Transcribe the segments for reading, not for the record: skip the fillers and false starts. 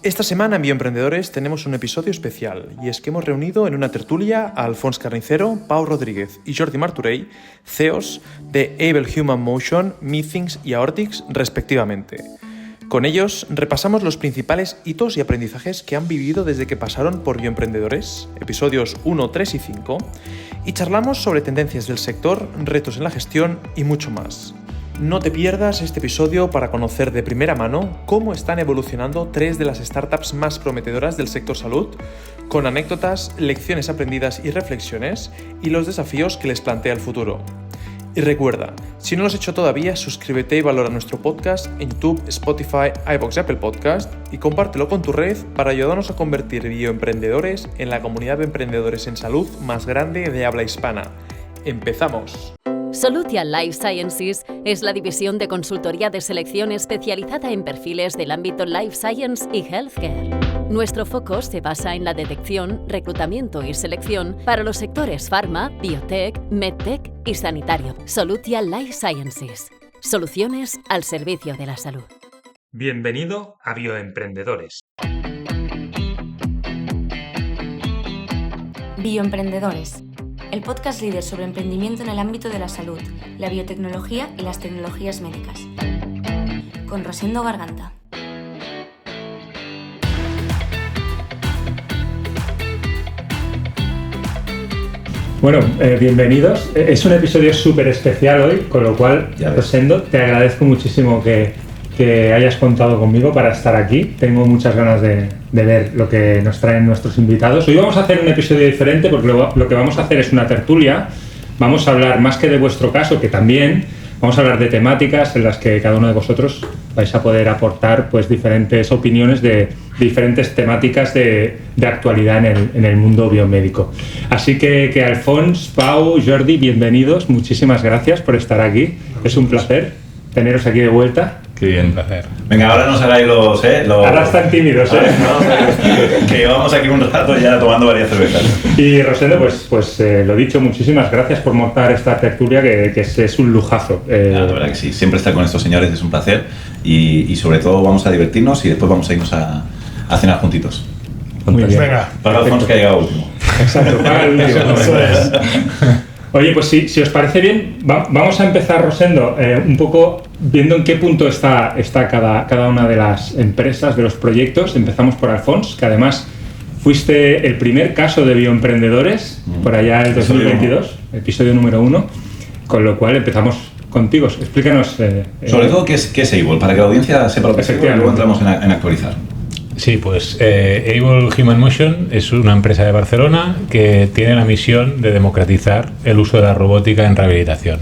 Esta semana en Bioemprendedores tenemos un episodio especial y es que hemos reunido en una tertulia a Alfons Carnicero, Pau Rodríguez y Jordi Martorell, CEOs de Able Human Motion, Meethings y Aortix respectivamente. Con ellos repasamos los principales hitos y aprendizajes que han vivido desde que pasaron por Bioemprendedores, episodios 1, 3 y 5, y charlamos sobre tendencias del sector, retos en la gestión y mucho más. No te pierdas este episodio para conocer de primera mano cómo están evolucionando 3 de las startups más prometedoras del sector salud, con anécdotas, lecciones aprendidas y reflexiones, y los desafíos que les plantea el futuro. Y recuerda, si no lo has hecho todavía, suscríbete y valora nuestro podcast en YouTube, Spotify, iVoox y Apple Podcast, y compártelo con tu red para ayudarnos a convertir Bioemprendedores en la comunidad de emprendedores en salud más grande de habla hispana. ¡Empezamos! Solutia Life Sciences es la división de consultoría de selección especializada en perfiles del ámbito Life Science y Healthcare. Nuestro foco se basa en la detección, reclutamiento y selección para los sectores Pharma, Biotech, MedTech y Sanitario. Solutia Life Sciences. Soluciones al servicio de la salud. Bienvenido a Bioemprendedores. Bioemprendedores. El podcast líder sobre emprendimiento en el ámbito de la salud, la biotecnología y las tecnologías médicas. Con Rosendo Garganta. Bueno, bienvenidos. Es un episodio súper especial hoy, con lo cual, Rosendo, te agradezco muchísimo que hayas contado conmigo para estar aquí. Tengo muchas ganas de ver lo que nos traen nuestros invitados. Hoy vamos a hacer un episodio diferente porque lo que vamos a hacer es una tertulia. Vamos a hablar más que de vuestro caso, que también vamos a hablar de temáticas en las que cada uno de vosotros vais a poder aportar pues diferentes opiniones de diferentes temáticas de actualidad en el mundo biomédico. Así que Alfons, Pau, Jordi, bienvenidos. Muchísimas gracias por estar aquí. Es un placer teneros aquí de vuelta. Qué bien, placer. Venga, ahora nos hagáis los... Ahora están tímidos, que llevamos aquí un rato ya tomando varias cervezas. Y Rosendo, pues lo dicho, muchísimas gracias por montar esta tertulia que es un lujazo. La verdad que sí, siempre estar con estos señores es un placer y sobre todo vamos a divertirnos y después vamos a irnos a cenar juntitos. Muy bien. Venga, para Alfons que ha llegado último. Exacto, para el último. Oye, pues si os parece bien, vamos a empezar, Rosendo, un poco viendo en qué punto está cada una de las empresas, de los proyectos. Empezamos por Alfons, que además fuiste el primer caso de Bioemprendedores por allá en 2022, episodio número 1, con lo cual empezamos contigo. Explícanos. Sobre todo, ¿qué es Able? Para que la audiencia sepa lo que es Able y luego entramos en actualizar. Sí, pues Able Human Motion es una empresa de Barcelona que tiene la misión de democratizar el uso de la robótica en rehabilitación,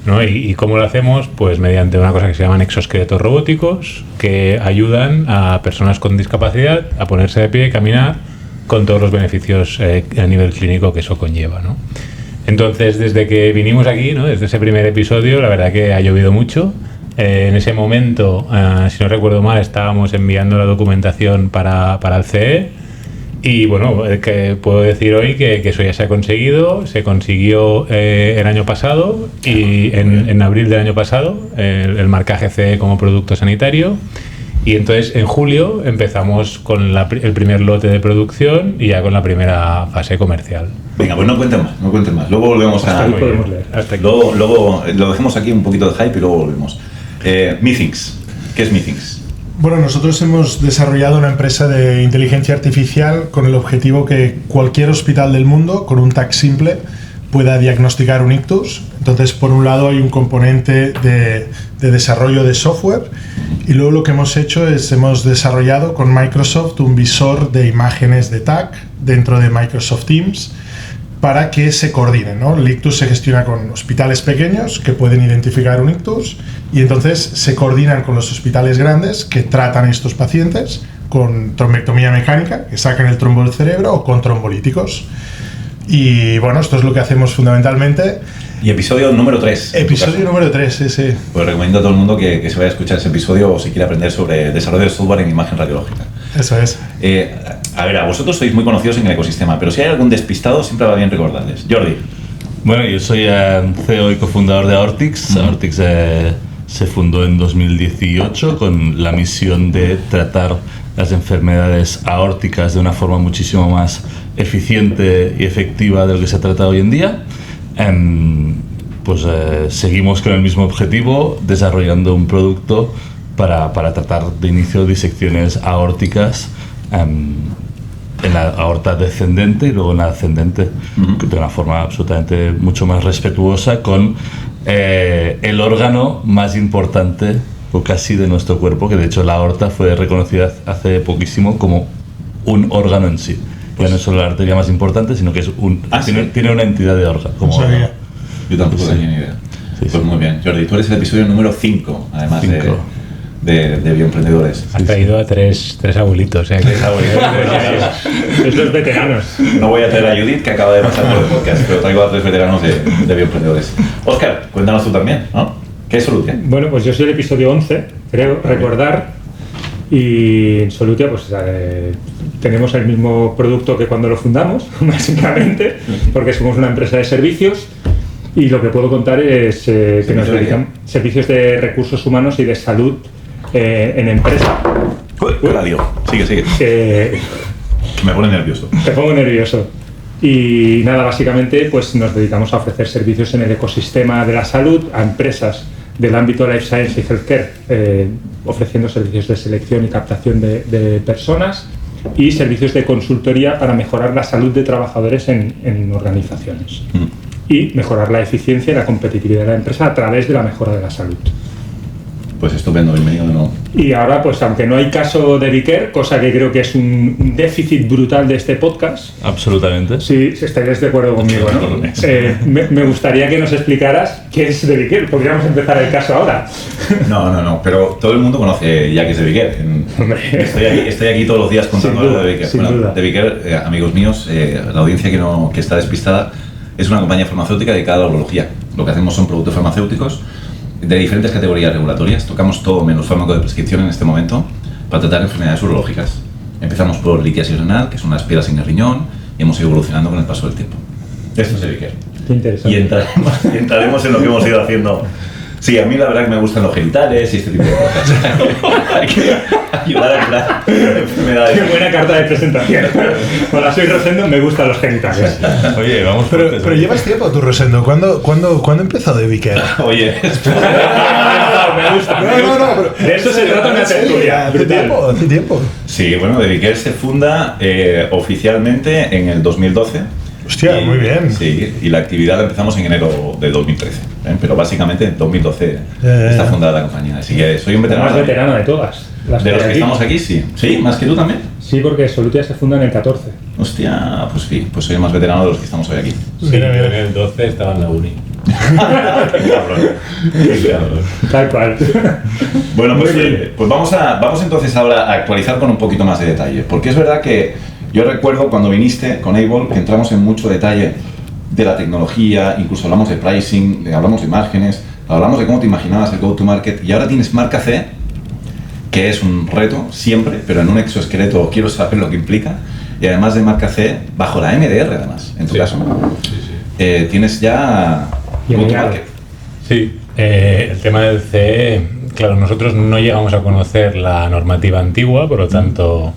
¿no? ¿Y cómo lo hacemos? Pues mediante una cosa que se llaman exoesqueletos robóticos que ayudan a personas con discapacidad a ponerse de pie y caminar con todos los beneficios a nivel clínico que eso conlleva, ¿no? Entonces, desde que vinimos aquí, ¿no? Desde ese primer episodio, la verdad que ha llovido mucho. En ese momento, si no recuerdo mal, estábamos enviando la documentación para el CE y bueno, que puedo decir hoy que eso ya se consiguió el año pasado y en abril del año pasado el marcaje CE como producto sanitario y entonces en julio empezamos con el primer lote de producción y ya con la primera fase comercial. Venga, pues no cuenten más, luego volvemos hasta podemos leer. Luego lo dejemos aquí un poquito de hype y luego volvemos. Meethings. ¿Qué es Meethings? Bueno, nosotros hemos desarrollado una empresa de inteligencia artificial con el objetivo que cualquier hospital del mundo, con un tag simple, pueda diagnosticar un ictus. Entonces, por un lado hay un componente de desarrollo de software y luego lo que hemos hecho es hemos desarrollado con Microsoft un visor de imágenes de tag dentro de Microsoft Teams para que se coordinen, ¿no? El ictus se gestiona con hospitales pequeños que pueden identificar un ictus y entonces se coordinan con los hospitales grandes que tratan a estos pacientes con trombectomía mecánica, que sacan el trombo del cerebro, o con trombolíticos. Y bueno, esto es lo que hacemos fundamentalmente. Y episodio número 3. Episodio número 3, sí. Pues recomiendo a todo el mundo que se vaya a escuchar ese episodio o si quiere aprender sobre desarrollo de software en imagen radiológica. Eso es. A ver, a vosotros sois muy conocidos en el ecosistema, pero si hay algún despistado siempre va bien recordarles. Jordi. Bueno, yo soy CEO y cofundador de Aortix. Aortix se fundó en 2018 con la misión de tratar las enfermedades aórticas de una forma muchísimo más eficiente y efectiva de lo que se trata hoy en día. Seguimos con el mismo objetivo, desarrollando un producto para tratar de inicio disecciones aórticas en la aorta descendente y luego en la ascendente, de una forma absolutamente mucho más respetuosa con el órgano más importante o casi de nuestro cuerpo, que de hecho la aorta fue reconocida hace poquísimo como un órgano en sí. Ya no es solo la arteria más importante, sino que es tiene una entidad de órgano. Como órgano. Yo tampoco tenía ni idea. Sí, pues muy bien, Jordi, tú eres el episodio número 5, además de Bioemprendedores. Has traído a tres abuelitos. Tres abuelitos. Es los veteranos. No voy a traer a Judith, que acaba de pasar por el podcast, pero traigo a 3 veteranos de Bioemprendedores. Óscar, cuéntanos tú también, ¿no? ¿Qué es Solutia? Bueno, pues yo soy el episodio 11, creo recordar, y en Solutia pues tenemos el mismo producto que cuando lo fundamos, básicamente, porque somos una empresa de servicios. Y lo que puedo contar es que nos dedican servicios de recursos humanos y de salud en empresa. La lío. Sigue. Me pone nervioso. Te pongo nervioso. Y nada, básicamente pues nos dedicamos a ofrecer servicios en el ecosistema de la salud a empresas del ámbito Life Science y Healthcare, ofreciendo servicios de selección y captación de personas y servicios de consultoría para mejorar la salud de trabajadores en organizaciones. Y mejorar la eficiencia y la competitividad de la empresa a través de la mejora de la salud. Pues estupendo, bienvenido de nuevo. Y ahora, pues aunque no hay caso de Viker, cosa que creo que es un déficit brutal de este podcast. Absolutamente. Sí, estaréis de acuerdo conmigo, ¿no? Me gustaría que nos explicaras qué es de Viker. Podríamos empezar el caso ahora. No, pero todo el mundo conoce ya que es de Viker. Estoy aquí todos los días contando algo de Viker. Bueno, de Viker, amigos míos, la audiencia que está despistada, es una compañía farmacéutica dedicada a la urología. Lo que hacemos son productos farmacéuticos de diferentes categorías regulatorias. Tocamos todo menos fármaco de prescripción en este momento para tratar enfermedades urológicas. Empezamos por litiasis renal, que son las piedras en el riñón, y hemos ido evolucionando con el paso del tiempo. Esto es el Viker. Qué interesante. Y entraremos en lo que hemos ido haciendo. Sí, a mí la verdad que me gustan los genitales y este tipo de cosas. Hay que ayudar a curar enfermedades. Qué buena carta de presentación. Hola, soy Rosendo, me gustan los genitales. Oye, vamos pero llevas tiempo tú, Rosendo. ¿Cuándo empezó de Viker? Oye, me gusta. No, de eso se trata una tertulia. Hace tiempo. Sí, bueno, de Viker se funda oficialmente en el 2012. Hostia, muy bien. Sí, y la actividad la empezamos en enero de 2013. Pero básicamente en 2012 está fundada la compañía. Así que soy un veterano. Más veterano de todas. De los que estamos aquí, sí. Sí, más que tú también. Sí, porque Solutia se funda en el 14. Hostia, pues sí, pues soy el más veterano de los que estamos hoy aquí. Sí, yo en el 12 estaba en la uni. Qué cabrón. Tal cual. Bueno, pues vamos entonces ahora a actualizar con un poquito más de detalle. Porque es verdad que yo recuerdo cuando viniste con Able que entramos en mucho detalle de la tecnología, incluso hablamos de pricing, hablamos de márgenes, hablamos de cómo te imaginabas el go-to-market, y ahora tienes marca C, que es un reto siempre, pero en un exoesqueleto quiero saber lo que implica, y además de marca C, bajo la MDR además, en tu caso. Sí. Tienes ya go-to-market. Sí, el tema del CE, claro, nosotros no llegamos a conocer la normativa antigua, por lo tanto...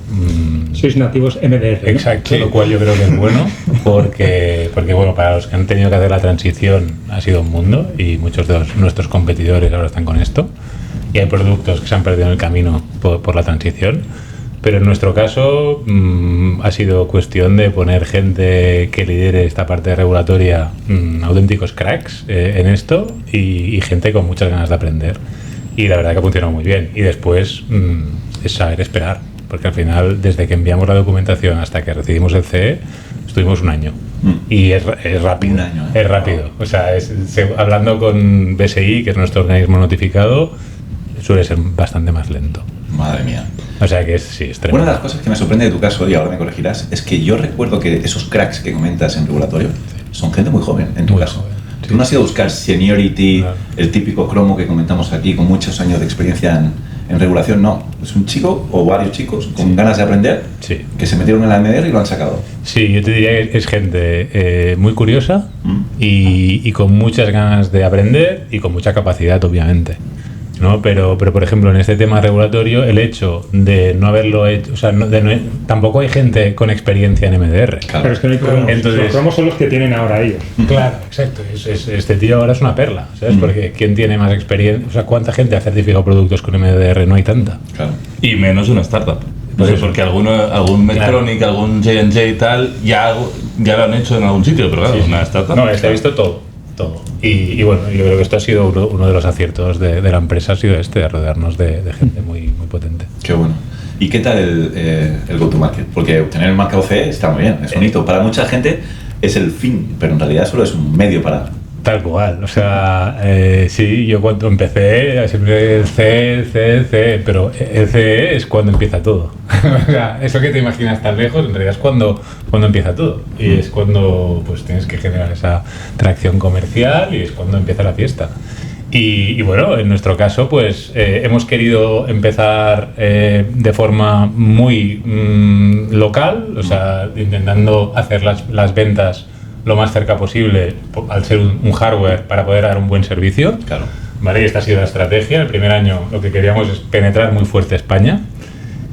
Sois nativos MDR. Exacto, sí. Lo cual yo creo que es bueno, porque bueno, para los que han tenido que hacer la transición ha sido un mundo, y muchos de nuestros competidores ahora están con esto, y hay productos que se han perdido en el camino por la transición. Pero en nuestro caso ha sido cuestión de poner gente que lidere esta parte regulatoria, auténticos cracks en esto, y gente con muchas ganas de aprender. Y la verdad que ha funcionado muy bien. Y después es saber esperar, porque al final, desde que enviamos la documentación hasta que recibimos el CE, estuvimos un año. Y es rápido. Un año, es rápido. O sea, hablando con BSI, que es nuestro organismo notificado, suele ser bastante más lento. Madre mía. O sea que sí, es tremendo. Una de las cosas que me sorprende de tu caso, y ahora me corregirás, es que yo recuerdo que esos cracks que comentas en regulatorio son gente muy joven, en tu muy caso. Joven, sí. Tú no has ido a buscar seniority, no. El típico cromo que comentamos aquí con muchos años de experiencia en regulación, no. Es un chico o varios chicos con ganas de aprender, que se metieron en la MDR y lo han sacado. Sí, yo te diría que es gente muy curiosa y con muchas ganas de aprender y con mucha capacidad, obviamente. ¿no? Pero por ejemplo, en este tema regulatorio, el hecho de no haberlo hecho, o sea, tampoco hay gente con experiencia en MDR. Claro. Pero es que no hay cromos. Entonces, los cromos son los que tienen ahora ellos. Claro, exacto. Este tío ahora es una perla, ¿sabes? Porque ¿quién tiene más experiencia? O sea, ¿cuánta gente ha certificado productos con MDR? No hay tanta. Claro. Y menos una startup. Porque algún Medtronic, algún J&J y tal, ya lo han hecho en algún sitio, pero claro, una startup. No, he visto todo. Y bueno, yo creo que esto ha sido uno de los aciertos de la empresa, ha sido de rodearnos de gente muy, muy potente. Qué bueno. ¿Y qué tal el go-to-market? Porque obtener el marca OCE está muy bien, es un hito. Para mucha gente es el fin, pero en realidad solo es un medio para... Tal cual, o sea, sí, yo cuando empecé siempre el C, pero el CE es cuando empieza todo. O sea, eso que te imaginas tan lejos, en realidad es cuando empieza todo. Y es cuando pues tienes que generar esa tracción comercial y es cuando empieza la fiesta. Y bueno, en nuestro caso, pues hemos querido empezar de forma muy local, o sea, intentando hacer las ventas lo más cerca posible al ser un hardware para poder dar un buen servicio. Claro. Vale, y esta ha sido la estrategia. El primer año lo que queríamos es penetrar muy fuerte España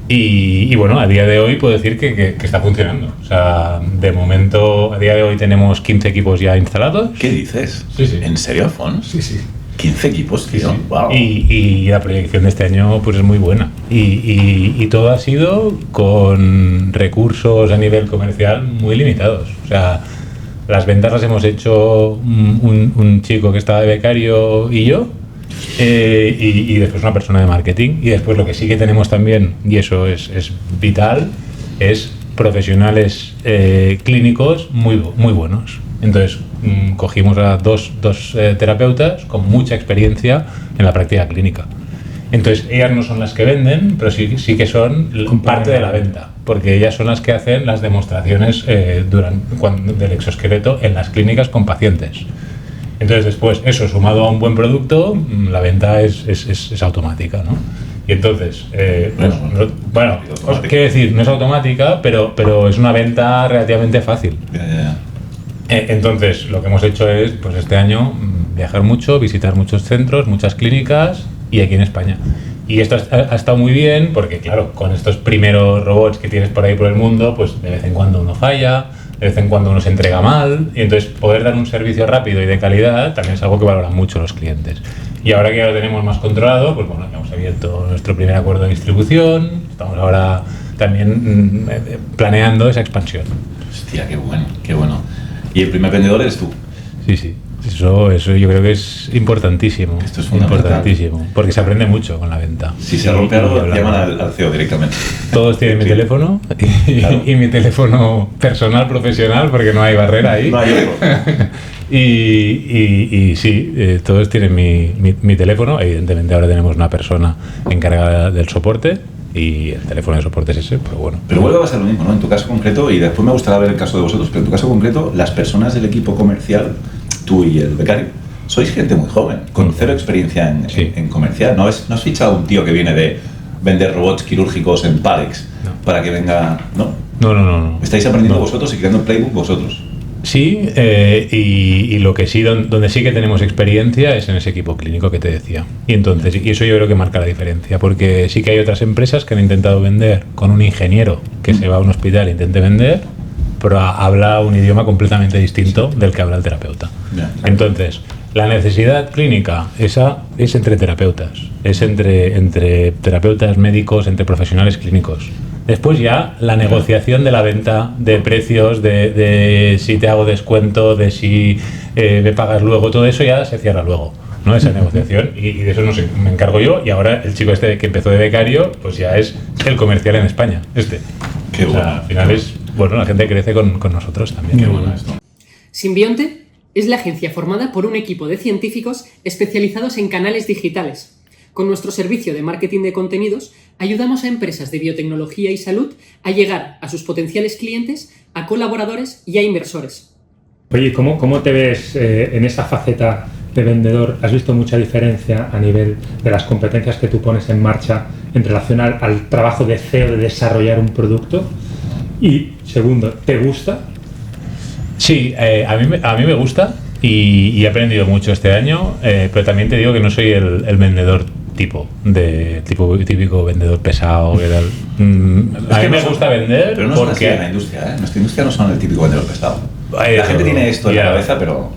y bueno, a día de hoy puedo decir que está funcionando. O sea, de momento, a día de hoy tenemos 15 equipos ya instalados. ¿Qué dices? Sí. ¿En serio, Alfons? Sí. 15 equipos, tío. Sí. Wow. Y la proyección de este año pues es muy buena. Y todo ha sido con recursos a nivel comercial muy limitados. O sea, las ventas las hemos hecho un chico que estaba de becario y yo, y después una persona de marketing. Y después lo que sí que tenemos también, y eso es vital, es profesionales clínicos muy buenos. Entonces cogimos a dos terapeutas con mucha experiencia en la práctica clínica. Entonces ellas no son las que venden, pero sí que son parte de la venta, porque ellas son las que hacen las demostraciones del exoesqueleto en las clínicas con pacientes. Entonces después, eso sumado a un buen producto, la venta es automática, ¿no? Y entonces, quiero decir, no es automática, pero es una venta relativamente fácil. Ya. Entonces, lo que hemos hecho es, pues este año, viajar mucho, visitar muchos centros, muchas clínicas, y aquí en España. Y esto ha estado muy bien porque, claro, con estos primeros robots que tienes por ahí por el mundo, pues de vez en cuando uno falla, de vez en cuando uno se entrega mal, y entonces poder dar un servicio rápido y de calidad también es algo que valoran mucho los clientes. Y ahora que ya lo tenemos más controlado, pues bueno, ya hemos abierto nuestro primer acuerdo de distribución, estamos ahora también planeando esa expansión. Hostia, qué bueno. ¿Y el primer vendedor eres tú? Sí. Eso yo creo que es importantísimo. Esto es fundamental. Importantísimo, porque se aprende mucho con la venta. Si se rompe algo, llaman al CEO directamente. Todos tienen mi teléfono y mi teléfono personal, profesional, porque no hay barrera ahí. No hay otro. y sí, todos tienen mi teléfono. Evidentemente ahora tenemos una persona encargada del soporte y el teléfono de soporte es ese, pero bueno. Pero vuelve a pasar lo mismo, ¿no? En tu caso concreto, y después me gustará ver el caso de vosotros, pero en tu caso concreto, las personas del equipo comercial, tú y el becario, sois gente muy joven, con cero experiencia en comercial. ¿No has fichado a un tío que viene de vender robots quirúrgicos en Palex para que venga? ¿No? No. ¿Estáis aprendiendo vosotros y creando el playbook vosotros? Sí, y lo que sí, donde sí que tenemos experiencia es en ese equipo clínico que te decía. Y eso yo creo que marca la diferencia, porque sí que hay otras empresas que han intentado vender con un ingeniero que se va a un hospital e intente vender, pero habla un idioma completamente distinto del que habla el terapeuta. Entonces, la necesidad clínica, esa es entre terapeutas, es entre terapeutas médicos, entre profesionales clínicos. Después ya la negociación de la venta, de precios, de si te hago descuento, de si me pagas luego, todo eso ya se cierra luego, ¿no? Esa negociación, y de eso me encargo yo, y ahora el chico este que empezó de becario, pues ya es el comercial en España, Qué bueno. Al final es, bueno, la gente crece con nosotros también. Qué bueno esto. Simbionte es la agencia formada por un equipo de científicos especializados en canales digitales. Con nuestro servicio de marketing de contenidos, ayudamos a empresas de biotecnología y salud a llegar a sus potenciales clientes, a colaboradores y a inversores. Oye, ¿cómo te ves en esa faceta de vendedor? ¿Has visto mucha diferencia a nivel de las competencias que tú pones en marcha en relación al trabajo de CEO de desarrollar un producto? Y segundo, ¿te gusta? Sí, a mí me gusta y he aprendido mucho este año, pero también te digo que no soy el vendedor tipo típico vendedor pesado que tal. A mí me gusta vender, pero no porque son así en la industria, ¿eh? En nuestra industria no son el típico vendedor pesado. La gente tiene esto en la cabeza, pero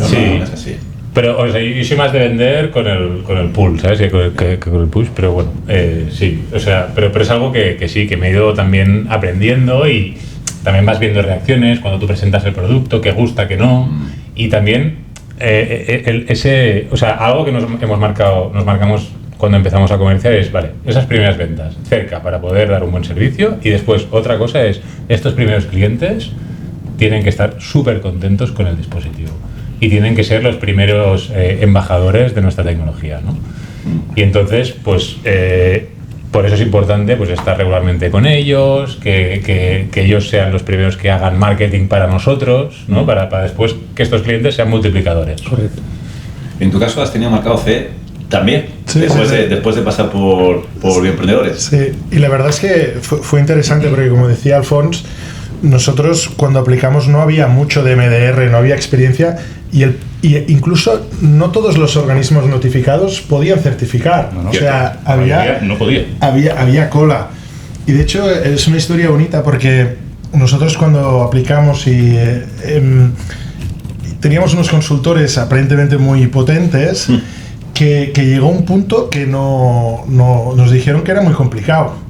sí, no es así. Pero o sea, yo soy más de vender con el pull, ¿sabes? Que con el push, pero bueno, sí, o sea, pero es algo que sí, que me he ido también aprendiendo, y también vas viendo reacciones cuando tú presentas el producto, que gusta, que no, y también o sea, algo que nos marcamos cuando empezamos a comerciar es, vale, esas primeras ventas cerca para poder dar un buen servicio, y después otra cosa es, estos primeros clientes tienen que estar súper contentos con el dispositivo y tienen que ser los primeros embajadores de nuestra tecnología, ¿no? Y entonces, pues por eso es importante pues estar regularmente con ellos, que ellos sean los primeros que hagan marketing para nosotros, ¿no? Para después que estos clientes sean multiplicadores. Correcto. En tu caso has tenido marcado CE también, Sí, después de pasar por Bioemprendedores. Sí, y la verdad es que fue interesante porque, como decía Alfons, nosotros cuando aplicamos no había mucho de MDR, no había experiencia, y incluso no todos los organismos notificados podían certificar. No, o sea, había cola. Y de hecho es una historia bonita porque nosotros cuando aplicamos y teníamos unos consultores aparentemente muy potentes, que llegó un punto que nos dijeron que era muy complicado.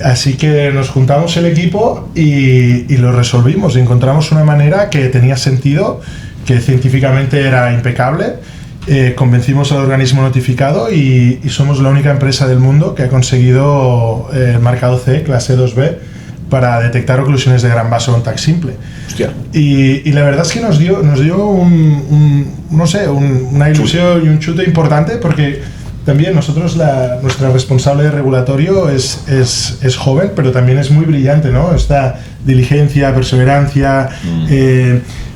Así que nos juntamos el equipo y lo resolvimos. Encontramos una manera que tenía sentido, que científicamente era impecable. Convencimos al organismo notificado y somos la única empresa del mundo que ha conseguido el marcado CE, clase 2B, para detectar oclusiones de gran vaso en TAC simple. Hostia. Y la verdad es que nos dio una ilusión y un chute importante, porque también nuestra responsable de regulatorio es joven, pero también es muy brillante, ¿no? Esta diligencia, perseverancia,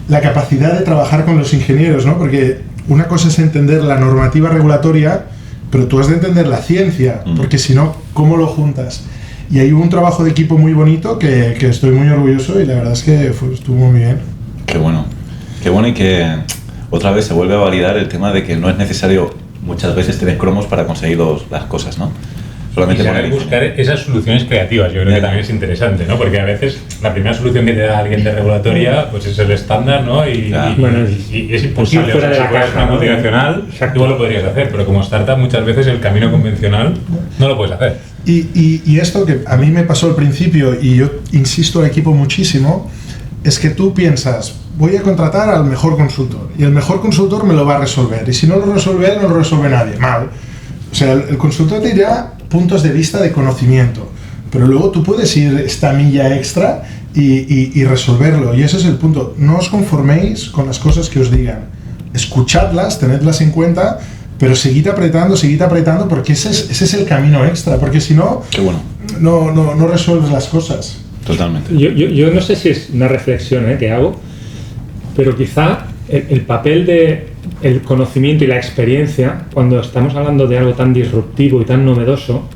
la capacidad de trabajar con los ingenieros, ¿no? Porque una cosa es entender la normativa regulatoria, pero tú has de entender la ciencia, porque si no, ¿cómo lo juntas? Y hay un trabajo de equipo muy bonito que estoy muy orgulloso, y la verdad es que estuvo muy bien. Qué bueno, y que otra vez se vuelve a validar el tema de que no es necesario muchas veces tener cromos para conseguir las cosas, ¿no? Solamente y buscar esas soluciones creativas, yo creo que también es interesante, ¿no? Porque a veces la primera solución que te da alguien de regulatoria pues es el estándar, ¿no? Y es imposible. Fuera de la si fueras una multinacional, igual lo podrías hacer, pero como startup muchas veces el camino convencional no lo puedes hacer. Y esto que a mí me pasó al principio, y yo insisto al equipo muchísimo, es que tú piensas, voy a contratar al mejor consultor, y el mejor consultor me lo va a resolver, y si no lo resuelve él, no lo resuelve nadie. Mal. O sea, el consultor te dirá puntos de vista de conocimiento, pero luego tú puedes ir esta milla extra y resolverlo, y ese es el punto. No os conforméis con las cosas que os digan, escuchadlas, tenedlas en cuenta, pero seguid apretando, porque ese es el camino extra, porque si no, no resuelves las cosas. Totalmente. Yo no sé si es una reflexión que hago, pero quizá el papel de el conocimiento y la experiencia, cuando estamos hablando de algo tan disruptivo y tan novedoso,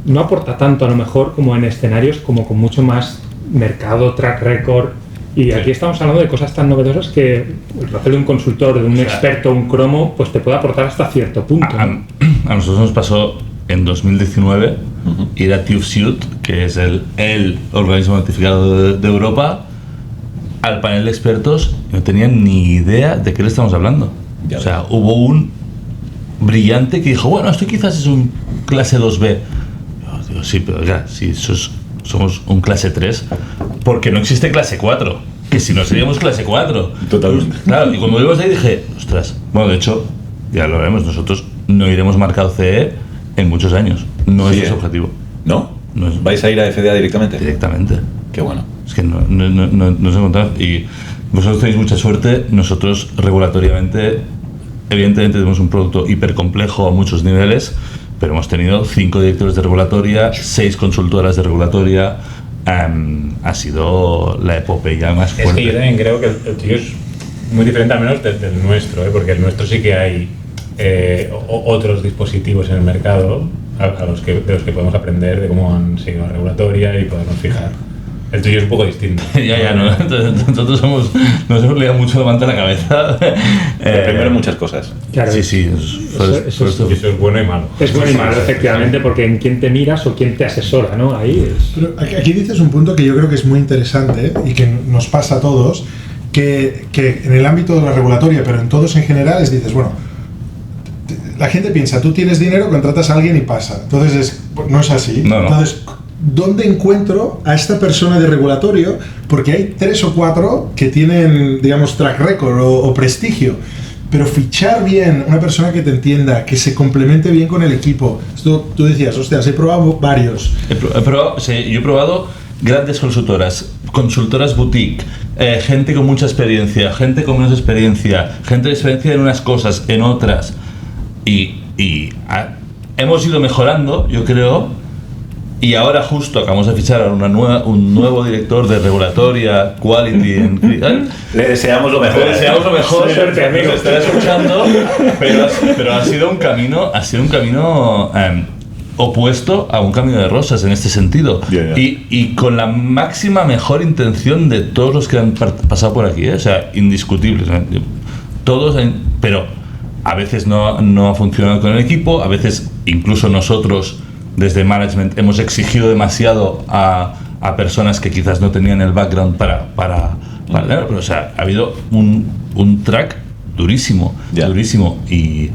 no aporta tanto a lo mejor como en escenarios como con mucho más mercado, track record. Y aquí estamos hablando de cosas tan novedosas que el papel de un consultor, de un experto, un cromo, pues te puede aportar hasta cierto punto, ¿no? A nosotros nos pasó en 2019 ir a TÜV-SÜD, que es el organismo notificado de Europa, al panel de expertos, y no tenían ni idea de qué le estamos hablando. O sea, hubo un brillante que dijo, bueno, esto quizás es un clase 2B. Yo digo, sí, pero ya, si somos un clase 3, porque no existe clase 4, que si no seríamos clase 4. Totalmente. Claro, y cuando vimos ahí dije, ostras, bueno, de hecho, ya lo veremos, nosotros no iremos marcado CE en muchos años, no es ese objetivo. ¿No? No es. ¿Vais a ir a FDA directamente? Directamente. Qué bueno. Es que no se encontramos, y vosotros tenéis mucha suerte. Nosotros regulatoriamente, evidentemente tenemos un producto hipercomplejo a muchos niveles, pero hemos tenido 5 directores de regulatoria, 6 consultoras de regulatoria. Ha sido la epopeya más fuerte. Es que yo también creo que el tuyo es muy diferente al menos del nuestro, porque el nuestro sí que hay otros dispositivos en el mercado de los que podemos aprender de cómo han seguido la regulatoria y podernos fijar. El tuyo es un poco distinto. ya, ¿no? Nosotros nos hemos liado mucho la manta en la cabeza. Primero muchas cosas. Claro, Sí. Eso es bueno y malo. Es bueno y malo, efectivamente, porque en quién te miras o quién te asesora, ¿no? Ahí es... Pero aquí dices un punto que yo creo que es muy interesante y que nos pasa a todos, que en el ámbito de la regulatoria, pero en todos en general, dices, bueno, la gente piensa, tú tienes dinero, contratas a alguien y pasa. Entonces no es así. No. Entonces, ¿dónde encuentro a esta persona de regulatorio? Porque hay 3 o 4 que tienen, digamos, track record o prestigio. Pero fichar bien una persona que te entienda, que se complemente bien con el equipo. Esto tú decías, hostias, he probado varios. Yo he probado grandes consultoras boutique, gente con mucha experiencia, gente con menos experiencia, gente de experiencia en unas cosas, en otras. Hemos ido mejorando, yo creo, y ahora justo acabamos de fichar a un nuevo director de regulatoria, quality. Le deseamos lo mejor. Le deseamos lo mejor, Suerte, amigo. nos estará escuchando, pero ha sido un camino opuesto a un camino de rosas en este sentido. Yeah. Y con la máxima mejor intención de todos los que han pasado por aquí, o sea, indiscutibles. Todos, pero a veces no ha funcionado con el equipo, a veces incluso nosotros desde management hemos exigido demasiado a personas que quizás no tenían el background para pero, o sea, ha habido un track durísimo, durísimo, y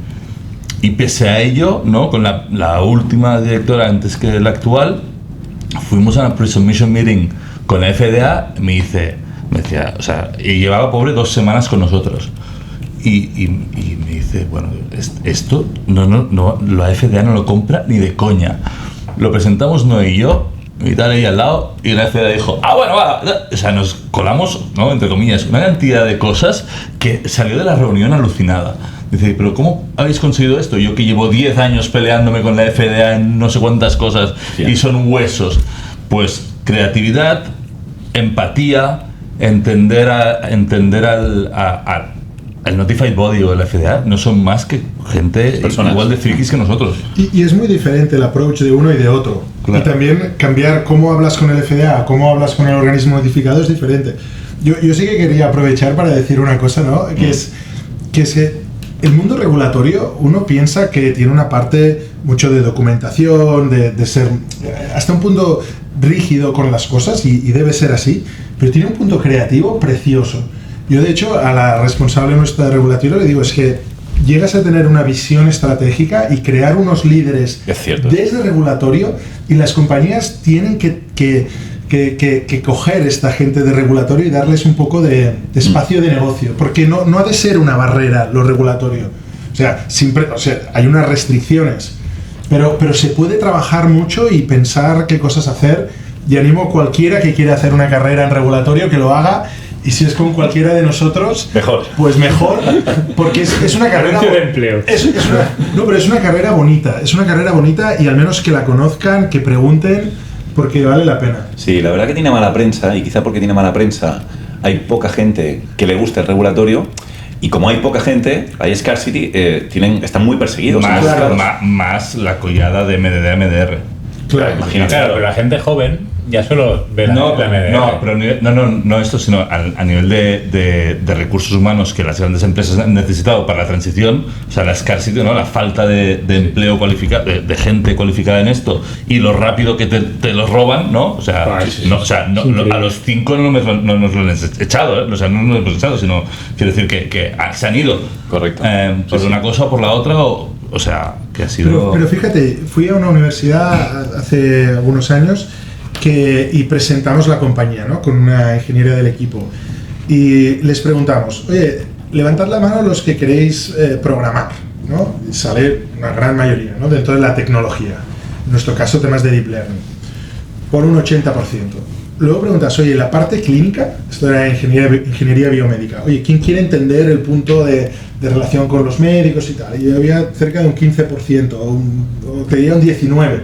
pese a ello, ¿no? Con la última directora antes que la actual, fuimos a una pre-submission meeting con la FDA, me decía, o sea, y llevaba pobre 2 semanas con nosotros. Y me dice, bueno, esto la FDA no lo compra ni de coña. Lo presentamos Noé y yo, y tal, ahí al lado, y la FDA dijo, bueno, va. O sea, nos colamos, ¿no? Entre comillas, una cantidad de cosas que salió de la reunión alucinada. Dice, pero ¿cómo habéis conseguido esto? Yo que llevo 10 años peleándome con la FDA en no sé cuántas cosas, y son huesos. Pues creatividad, empatía, entender al Notified Body o la FDA no son más que gente igual de frikis que nosotros. Y es muy diferente el approach de uno y de otro. Claro. Y también cambiar cómo hablas con el FDA, cómo hablas con el organismo notificado es diferente. Yo sí que quería aprovechar para decir una cosa, ¿no? Que es que el mundo regulatorio, uno piensa que tiene una parte mucho de documentación, de ser hasta un punto rígido con las cosas, y debe ser así, pero tiene un punto creativo precioso. Yo, de hecho, a la responsable nuestra de regulatorio le digo, es que llegas a tener una visión estratégica y crear unos líderes desde regulatorio, y las compañías tienen que coger esta gente de regulatorio y darles un poco de espacio de negocio, porque no ha de ser una barrera lo regulatorio. O sea, hay unas restricciones, pero se puede trabajar mucho y pensar qué cosas hacer, y animo a cualquiera que quiera hacer una carrera en regulatorio que lo haga. Y si es con cualquiera de nosotros, mejor. Pues mejor, porque es una carrera de empleo. Pero es una carrera bonita, y al menos que la conozcan, que pregunten, porque vale la pena. Sí, la verdad que tiene mala prensa, y quizá porque tiene mala prensa hay poca gente que le guste el regulatorio, y como hay poca gente, hay scarcity, están muy perseguidos. Más la collada de MDD, MDR. Claro, imagínate. Claro, pero la gente joven ya solo ve la MDR. No esto, sino a nivel de recursos humanos que las grandes empresas han necesitado para la transición, o sea, la scarcity, ¿no? La falta de empleo cualificado, de gente cualificada en esto, y lo rápido que te los roban, ¿no? O sea, a los 5 no nos lo han echado, ¿eh? O sea, no nos lo hemos echado, sino quiero decir que se han ido. Correcto. Por una cosa o por la otra, o sea, que ha sido... Pero fíjate, fui a una universidad hace algunos años y presentamos la compañía, ¿no? Con una ingeniera del equipo, y les preguntamos, oye, levantad la mano los que queréis programar, ¿no? Y sale una gran mayoría, ¿no? Dentro de la tecnología, en nuestro caso temas de deep learning, por un 80%. Luego preguntas, oye, la parte clínica, esto era ingeniería biomédica, oye, ¿quién quiere entender el punto de relación con los médicos y tal? Y había cerca de un 15%, o te diría un 19%.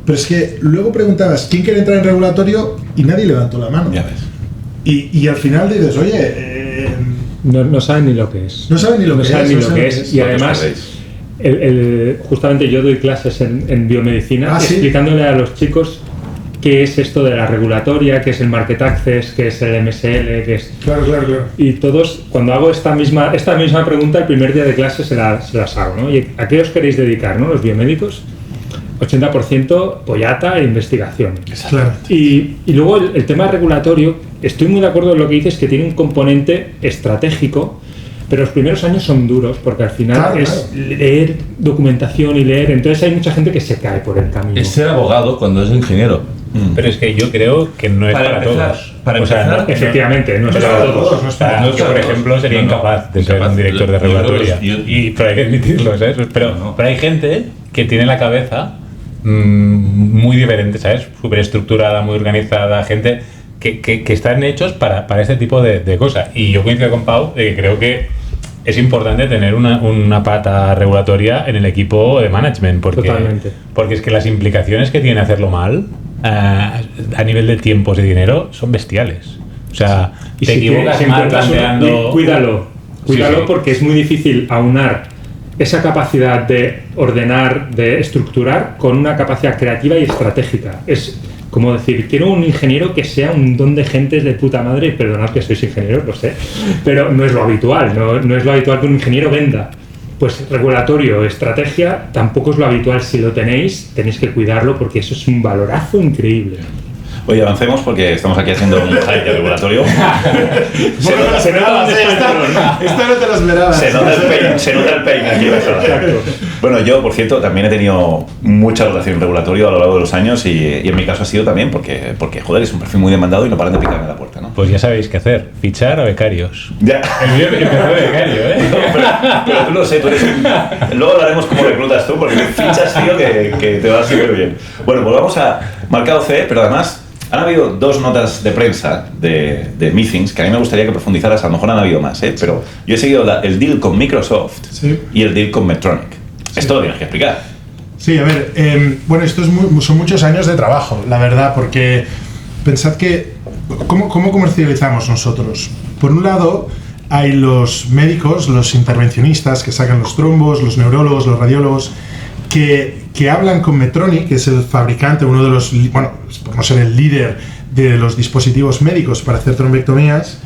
Pero es que luego preguntabas, ¿quién quiere entrar en regulatorio? Y nadie levantó la mano. Ya ves. Y al final dices, oye... No saben ni lo que es. No saben ni lo que es. Y además, justamente yo doy clases en biomedicina, explicándole a los chicos qué es esto de la regulatoria, qué es el market access, qué es el MSL, qué es... Claro. Y todos, cuando hago esta misma pregunta, el primer día de clase se las hago, ¿no? ¿Y a qué os queréis dedicar, no? Los biomédicos, 80% pollata e investigación. Claro. Y luego el tema regulatorio, estoy muy de acuerdo en lo que dices, que tiene un componente estratégico, pero los primeros años son duros, porque al final es leer documentación y leer, entonces hay mucha gente que se cae por el camino. Es ser abogado cuando es ingeniero. Pero es que yo creo que no es para todos. Efectivamente, no es para todos. Yo, por ejemplo, sería incapaz de ser un director de regulatoria. Pero hay que admitirlo, ¿sabes? Pero hay gente que tiene la cabeza muy diferente, ¿sabes? Súper estructurada, muy organizada, gente que están hechos para este tipo de cosas. Y yo coincido con Pau de que creo que es importante tener una pata regulatoria en el equipo de management, porque es que las implicaciones que tiene hacerlo mal a nivel de tiempos y dinero son bestiales. O sea, y te equivocas mal planteando... Cuídalo, porque es muy difícil aunar esa capacidad de ordenar, de estructurar, con una capacidad creativa y estratégica. Es como decir, quiero un ingeniero que sea un don de gentes de puta madre, perdonad que sois ingenieros, lo sé, pero no es lo habitual, no es lo habitual que un ingeniero venda. Pues regulatorio, estrategia, tampoco es lo habitual. Si lo tenéis que cuidarlo, porque eso es un valorazo increíble. Oye, avancemos porque estamos aquí haciendo un hype regulatorio. Se nota esto no te lo esperaba. Se nota el pain aquí. Bueno, yo, por cierto, también he tenido mucha relación regulatoria a lo largo de los años y en mi caso ha sido también porque, joder, es un perfil muy demandado y no paran de picarme la puerta, ¿no? Pues ya sabéis qué hacer, fichar a becarios. Ya. El mío empezó de becario, ¿eh? No, pero tú lo sé, tú eres luego hablaremos cómo reclutas tú, porque fichas, tío, que te va súper bien. Bueno, pues vamos a Mercado C, pero además han habido dos notas de prensa de meetings que a mí me gustaría que profundizaras. A lo mejor han habido más, pero yo he seguido el deal con Microsoft y el deal con Medtronic. Esto lo tienes que explicar. Sí, a ver, bueno, esto son muchos años de trabajo, la verdad, porque pensad que ¿cómo comercializamos nosotros? Por un lado hay los médicos, los intervencionistas que sacan los trombos, los neurólogos, los radiólogos, que hablan con Medtronic, que es el fabricante, uno de los, bueno, por no ser el líder de los dispositivos médicos para hacer trombectomías.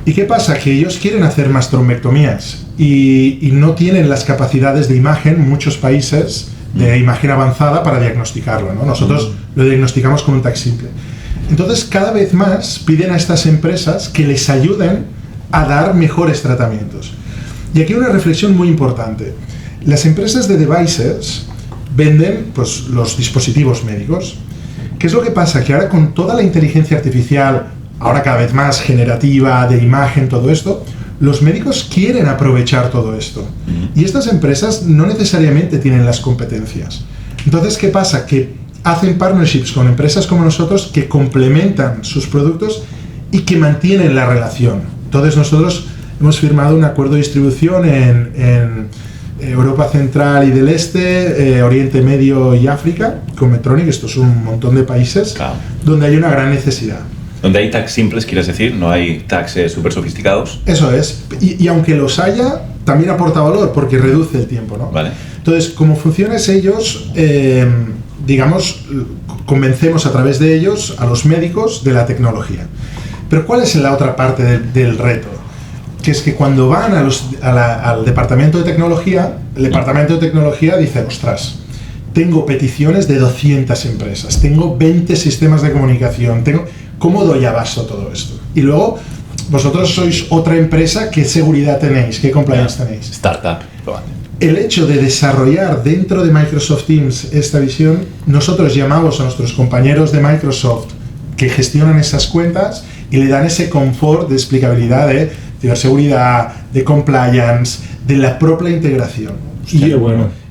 ¿Y qué pasa? Que ellos quieren hacer más trombectomías y no tienen las capacidades de imagen, muchos países, de imagen avanzada para diagnosticarlo, ¿no? Nosotros lo diagnosticamos con un TAC simple. Entonces, cada vez más piden a estas empresas que les ayuden a dar mejores tratamientos. Y aquí hay una reflexión muy importante. Las empresas de devices venden, pues, los dispositivos médicos. ¿Qué es lo que pasa? Que ahora con toda la inteligencia artificial, ahora cada vez más generativa, de imagen, todo esto, los médicos quieren aprovechar todo esto. Y estas empresas no necesariamente tienen las competencias. Entonces, ¿qué pasa? Que hacen partnerships con empresas como nosotros que complementan sus productos y que mantienen la relación. Entonces, nosotros hemos firmado un acuerdo de distribución en Europa Central y del Este, Oriente Medio y África, con Medtronic. Esto es un montón de países donde hay una gran necesidad. Donde hay tags simples, quieres decir, no hay tags súper sofisticados. Eso es. Y aunque los haya, también aporta valor porque reduce el tiempo, ¿no? Vale. Entonces, como funciona es ellos, digamos, convencemos a través de ellos a los médicos de la tecnología. Pero ¿cuál es la otra parte del reto? Que es que cuando van al departamento de tecnología, el departamento de tecnología dice, ostras, tengo peticiones de 200 empresas, tengo 20 sistemas de comunicación, ¿cómo doy abasto a todo esto? Y luego, vosotros sois otra empresa, ¿qué seguridad tenéis? ¿Qué compliance tenéis? Startup. El hecho de desarrollar dentro de Microsoft Teams esta visión, nosotros llamamos a nuestros compañeros de Microsoft que gestionan esas cuentas y le dan ese confort de explicabilidad, de ciberseguridad, de compliance, de la propia integración.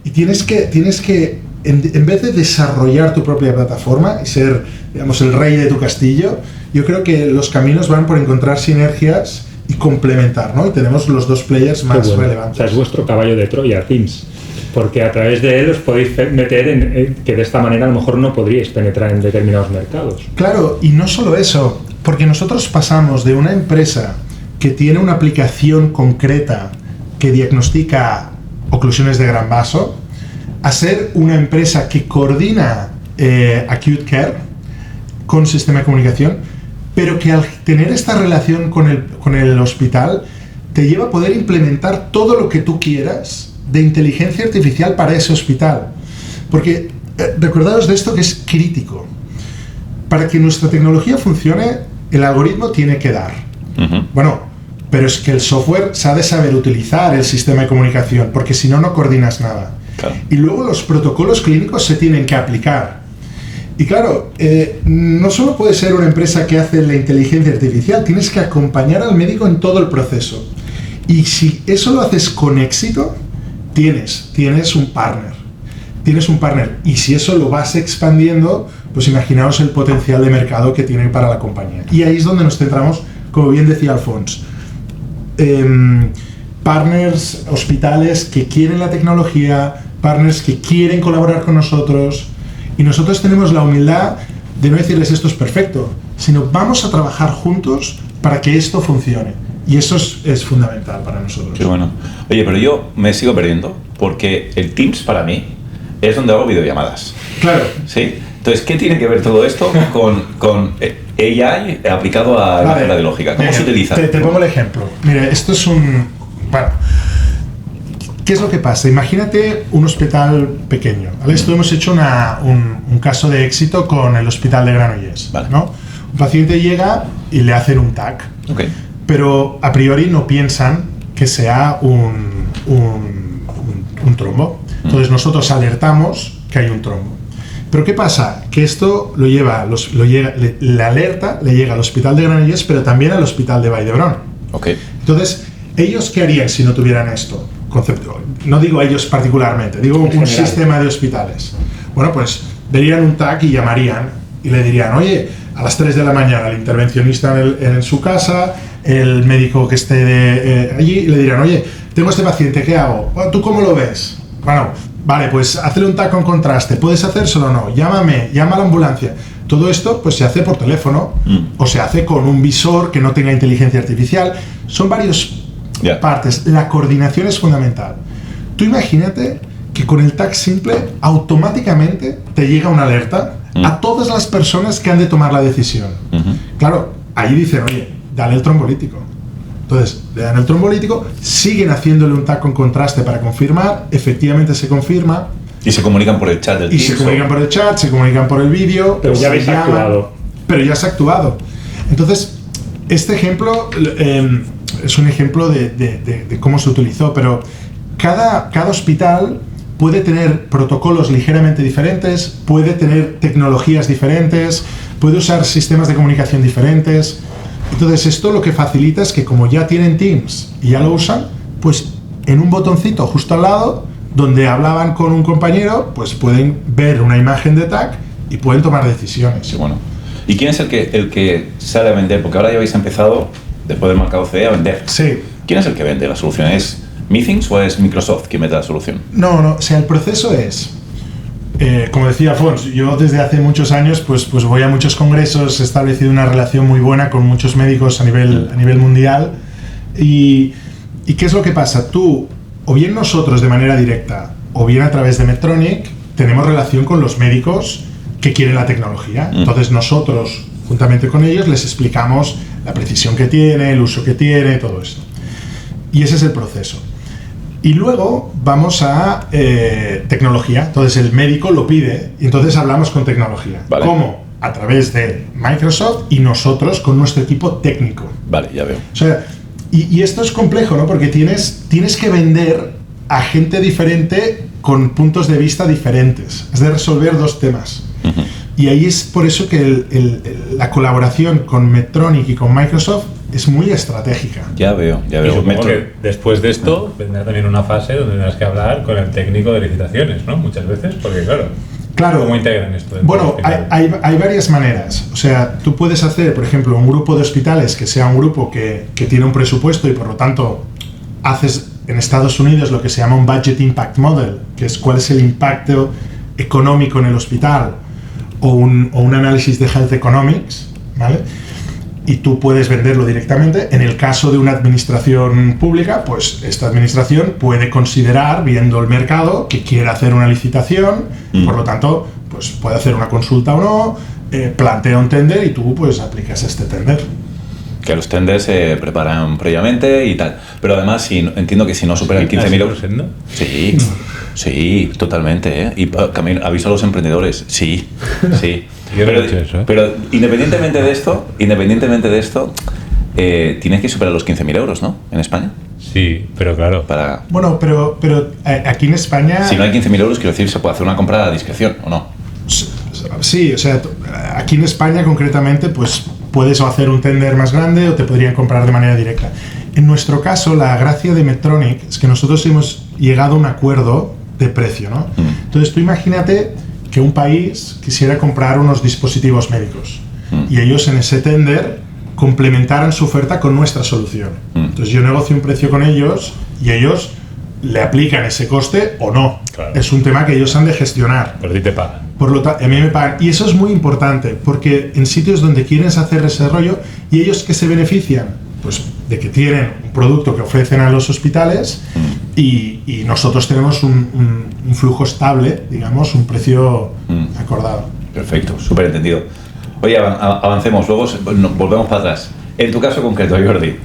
Y tienes que en vez de desarrollar tu propia plataforma y ser, digamos, el rey de tu castillo, yo creo que los caminos van por encontrar sinergias y complementar, ¿no? Y tenemos los dos players más relevantes. O sea, es vuestro caballo de Troya, Teams, porque a través de él os podéis meter en que de esta manera a lo mejor no podríais penetrar en determinados mercados. Claro, y no solo eso, porque nosotros pasamos de una empresa que tiene una aplicación concreta que diagnostica oclusiones de gran vaso a ser una empresa que coordina acute care, con sistema de comunicación, pero que al tener esta relación con el hospital te lleva a poder implementar todo lo que tú quieras de inteligencia artificial para ese hospital. Porque recordaos de esto, que es crítico. Para que nuestra tecnología funcione, el algoritmo tiene que dar. Bueno, pero es que el software se ha de saber utilizar el sistema de comunicación, porque si no, no coordinas nada. Claro. Y luego los protocolos clínicos se tienen que aplicar. Y claro, no solo puede ser una empresa que hace la inteligencia artificial, tienes que acompañar al médico en todo el proceso. Y si eso lo haces con éxito, tienes un partner. Tienes un partner. Y si eso lo vas expandiendo, pues imaginaos el potencial de mercado que tiene para la compañía. Y ahí es donde nos centramos, como bien decía Alfons. Partners, hospitales que quieren la tecnología, partners que quieren colaborar con nosotros, y nosotros tenemos la humildad de no decirles esto es perfecto, sino vamos a trabajar juntos para que esto funcione, y eso es fundamental para nosotros. Qué bueno. Oye, pero yo me sigo perdiendo, porque el Teams para mí es donde hago videollamadas. Claro. ¿Sí? Entonces, ¿qué tiene que ver todo esto con AI aplicado a la radiológica? ¿Cómo se utiliza? Te pongo el ejemplo. Mira, esto es bueno, ¿qué es lo que pasa? Imagínate un hospital pequeño, ¿vale? Esto hemos hecho un caso de éxito con el hospital de Granollers, vale. ¿no? Un paciente llega y le hacen un TAC, pero a priori no piensan que sea un trombo. Entonces nosotros alertamos que hay un trombo. Pero ¿qué pasa? Que esto la alerta le llega al hospital de Granollers, pero también al hospital de Vall d'Hebron. Entonces, ¿ellos qué harían si no tuvieran esto? No digo ellos particularmente, digo un sistema de hospitales. Bueno, pues verían un TAC y llamarían y le dirían, oye, a las 3 de la mañana el intervencionista en su casa, el médico que esté allí, y le dirán, oye, tengo este paciente, ¿qué hago? Bueno, ¿tú cómo lo ves? Bueno, vale, pues hazle un TAC con contraste, ¿puedes hacérselo o no? Llámame, llama a la ambulancia. Todo esto pues se hace por teléfono o se hace con un visor que no tenga inteligencia artificial. Son varias partes. La coordinación es fundamental. Tú imagínate que con el TAC simple automáticamente te llega una alerta a todas las personas que han de tomar la decisión. Claro, ahí dicen, oye, dale el trombolítico. Entonces, le dan el trombolítico, siguen haciéndole un TAC con contraste para confirmar, efectivamente se confirma. Y se comunican por el chat del Teams. Y se comunican por el chat, se comunican por el vídeo. Pero ya habéis actuado. Pero ya se ha actuado. Entonces, este ejemplo es un ejemplo de cómo se utilizó, pero cada hospital puede tener protocolos ligeramente diferentes, puede tener tecnologías diferentes, puede usar sistemas de comunicación diferentes. Entonces esto lo que facilita es que como ya tienen Teams y ya lo usan, pues en un botoncito justo al lado, donde hablaban con un compañero, pues pueden ver una imagen de TAC y pueden tomar decisiones. Sí, bueno. ¿Y quién es el que sale a vender? Porque ahora ya habéis empezado, después del mercado CE, a vender. Sí. ¿Quién es el que vende la solución? ¿Es Meetings o es Microsoft quien mete la solución? No, o sea, el proceso es... como decía Alfons, yo desde hace muchos años pues voy a muchos congresos, he establecido una relación muy buena con muchos médicos a nivel mundial. ¿Y qué es lo que pasa? Tú, o bien nosotros de manera directa, o bien a través de Medtronic, tenemos relación con los médicos que quieren la tecnología. Entonces nosotros, juntamente con ellos, les explicamos la precisión que tiene, el uso que tiene, todo esto. Y ese es el proceso. Y luego vamos a tecnología. Entonces el médico lo pide y entonces hablamos con tecnología. Vale. ¿Cómo? A través de Microsoft y nosotros con nuestro equipo técnico. Vale, ya veo. O sea, y esto es complejo, ¿no? Porque tienes que vender a gente diferente con puntos de vista diferentes. Has de resolver dos temas. Y ahí es por eso que la colaboración con Medtronic y con Microsoft es muy estratégica. Ya veo. Y supongo que después de esto vendrá también una fase donde tendrás que hablar con el técnico de licitaciones, ¿no? Muchas veces, porque claro, ¿cómo integran esto? Bueno, hay varias maneras. O sea, tú puedes hacer, por ejemplo, un grupo de hospitales que sea un grupo que tiene un presupuesto y por lo tanto haces en Estados Unidos lo que se llama un Budget Impact Model, que es cuál es el impacto económico en el hospital, o un análisis de Health Economics, ¿vale? Y tú puedes venderlo directamente. En el caso de una administración pública, pues esta administración puede considerar, viendo el mercado, que quiere hacer una licitación, por lo tanto, pues puede hacer una consulta o no, plantea un tender y tú pues aplicas este tender. Que los tenders se preparan previamente y tal. Pero además, entiendo que si no superan 15.000 euros... Sí, sí, totalmente, ¿eh? Y también aviso a los emprendedores. Sí, sí. Pero independientemente de esto, tienes que superar los 15.000 euros, ¿no? En España. Sí, pero claro. Bueno, pero aquí en España... Si no hay 15.000 euros, quiero decir, se puede hacer una compra a discreción, ¿o no? Sí, o sea, aquí en España concretamente, pues puedes hacer un tender más grande o te podrían comprar de manera directa. En nuestro caso, la gracia de Medtronic es que nosotros hemos llegado a un acuerdo de precio, ¿no? Entonces tú imagínate que un país quisiera comprar unos dispositivos médicos y ellos en ese tender complementaran su oferta con nuestra solución. Entonces yo negocio un precio con ellos y ellos le aplican ese coste o no. Claro. Es un tema que ellos han de gestionar. Pero a ti te pagan. Por lo tanto, a mí me pagan. Y eso es muy importante, porque en sitios donde quieren hacer ese rollo, ¿y ellos qué se benefician? Pues de que tienen un producto que ofrecen a los hospitales y nosotros tenemos un flujo estable, digamos, un precio acordado. Perfecto, súper entendido. Oye, avancemos, luego volvemos para atrás. En tu caso concreto, Jordi,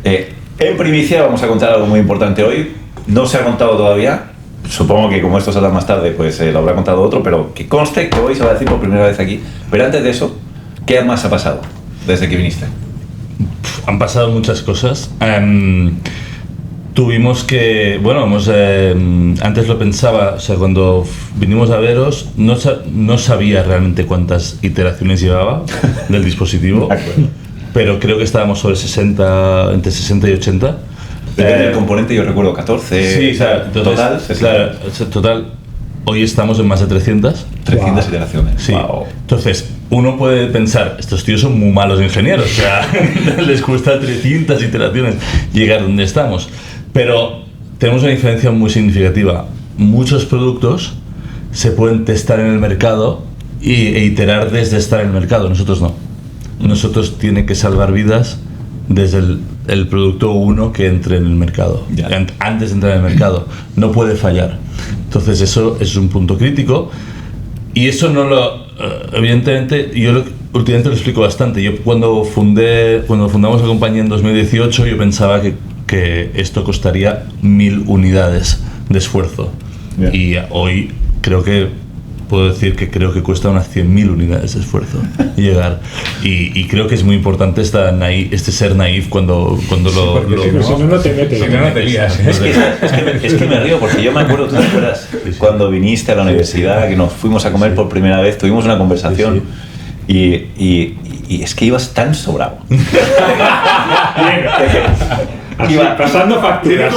en primicia vamos a contar algo muy importante hoy. No se ha contado todavía. Supongo que como esto saldrá más tarde, pues lo habrá contado otro, pero que conste que hoy se va a decir por primera vez aquí. Pero antes de eso, ¿qué más ha pasado desde que viniste? Han pasado muchas cosas. Tuvimos que, bueno, antes lo pensaba, o sea, cuando vinimos a veros, no sabía realmente cuántas iteraciones llevaba del dispositivo, pero creo que estábamos sobre 60, entre 60 y 80. Depende del componente, yo recuerdo 14. Sí, o sea, entonces, total, hoy estamos en más de 300. 300 iteraciones. Sí. Wow. Entonces, uno puede pensar, estos tíos son muy malos ingenieros, o sea, les cuesta 300 iteraciones llegar donde estamos. Pero tenemos una diferencia muy significativa. Muchos productos se pueden testar en el mercado e iterar desde estar en el mercado. Nosotros no. Nosotros tiene que salvar vidas desde el producto 1 que entre en el mercado. Antes de entrar en el mercado. No puede fallar. Entonces eso es un punto crítico. Y eso no lo... evidentemente, yo últimamente lo explico bastante. Yo cuando fundamos la compañía en 2018, yo pensaba que esto costaría 1.000 unidades de esfuerzo. Y hoy creo que puedo decir que creo que cuesta unas 100.000 unidades de esfuerzo llegar. Y creo que es muy importante este ser naif cuando si no te metes. Si no te lías. Es que me río porque yo me acuerdo, ¿tú te acuerdas? Cuando viniste a la universidad, que nos fuimos a comer por primera vez, tuvimos una conversación y es que ibas tan sobrado. Pasando facturas.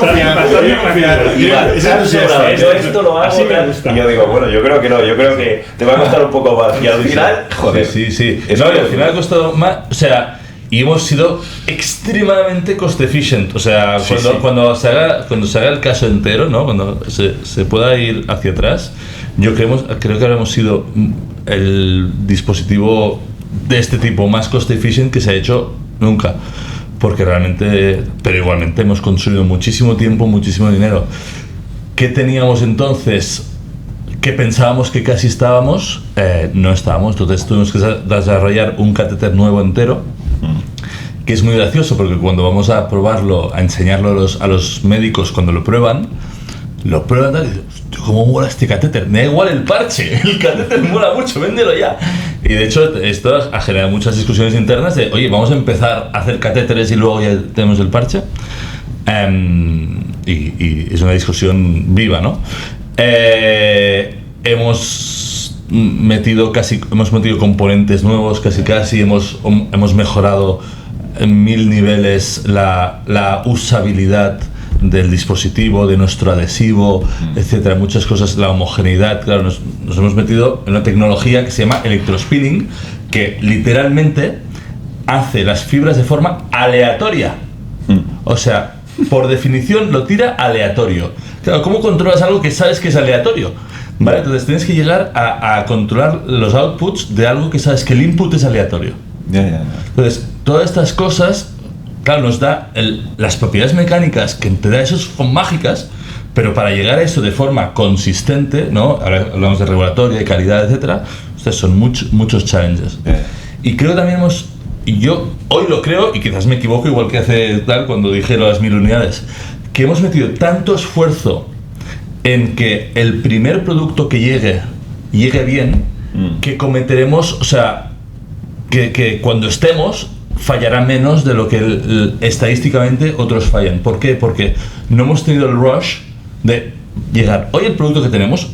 Yo esto lo hago. Y yo digo, bueno, yo creo que no, yo creo que te va a costar un poco más. Y al final, joder. Sí. No, y al final ha costado más. O sea, y hemos sido extremadamente cost efficient. O sea, cuando se haga el caso entero, ¿no? Cuando se pueda ir hacia atrás, yo creo que habremos sido el dispositivo de este tipo más cost efficient que se ha hecho nunca. Porque realmente, pero igualmente hemos consumido muchísimo tiempo, muchísimo dinero. ¿Qué teníamos entonces? ¿Qué pensábamos que casi estábamos? No estábamos. Entonces tuvimos que desarrollar un catéter nuevo entero, que es muy gracioso porque cuando vamos a probarlo, a enseñarlo a los médicos cuando lo prueban y dicen, ¿cómo mola este catéter? Me da igual el parche, el catéter mola mucho, véndelo ya. Y de hecho esto ha generado muchas discusiones internas de, oye, vamos a empezar a hacer catéteres y luego ya tenemos el parche. Y es una discusión viva, ¿no? Hemos metido componentes nuevos, casi hemos mejorado en 1000 niveles la usabilidad del dispositivo, de nuestro adhesivo, etcétera, muchas cosas, la homogeneidad. Claro, nos hemos metido en una tecnología que se llama electrospinning, que literalmente hace las fibras de forma aleatoria. O sea, por definición lo tira aleatorio. Claro, ¿cómo controlas algo que sabes que es aleatorio? ¿Vale? Entonces tienes que llegar a controlar los outputs de algo que sabes que el input es aleatorio. Entonces, todas estas cosas, claro, nos da las propiedades mecánicas que te da eso son mágicas, pero para llegar a eso de forma consistente, ¿no? Ahora hablamos de regulatoria, de calidad, etcétera, son muchos challenges. Y creo que también yo hoy lo creo, y quizás me equivoco igual que hace tal cuando dije las 1000 unidades, que hemos metido tanto esfuerzo en que el primer producto que llegue bien, que cometeremos, o sea, que cuando estemos fallará menos de lo que estadísticamente otros fallan. ¿Por qué? Porque no hemos tenido el rush de llegar. Hoy el producto que tenemos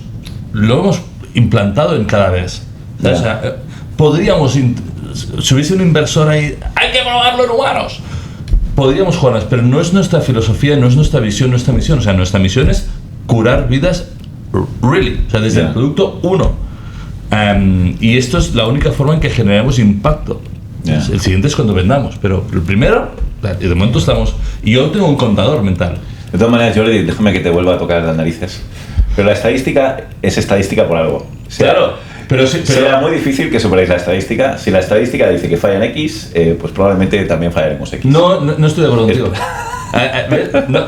lo hemos implantado en cada vez. O sea, podríamos, si hubiese un inversor ahí, hay que probarlo en humanos, podríamos jugar más, pero no es nuestra filosofía, no es nuestra visión, nuestra misión. O sea, nuestra misión es curar vidas, really, o sea, desde el producto 1. Y esto es la única forma en que generamos impacto. El siguiente es cuando vendamos, pero el primero, de momento estamos, y yo tengo un contador mental. De todas maneras, Jordi, déjame que te vuelva a tocar las narices, pero la estadística es estadística por algo. Claro, pero será muy difícil que superéis la estadística. Si la estadística dice que fallan X, pues probablemente también fallaremos X. No estoy de acuerdo contigo.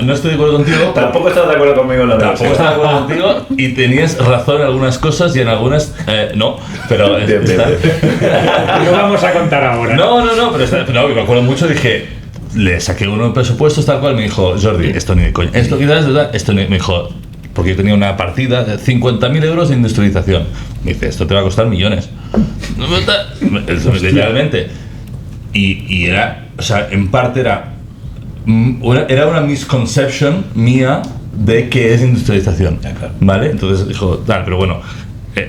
No estoy de acuerdo contigo. Tampoco estás de acuerdo conmigo en la Tampoco estás de acuerdo contigo y tenías razón en algunas cosas y en algunas no, pero bien. No vamos a contar ahora. No, pero me acuerdo mucho, dije, le saqué uno de presupuestos tal cual, me dijo, Jordi, esto ni de coña, esto quizás, esto ni, me dijo, porque yo tenía una partida de 50.000 euros de industrialización. Me dice, esto te va a costar millones. Literalmente. Y era, o sea, en parte era una misconception mía de qué es industrialización, ¿vale? Entonces dijo, tal, pero bueno,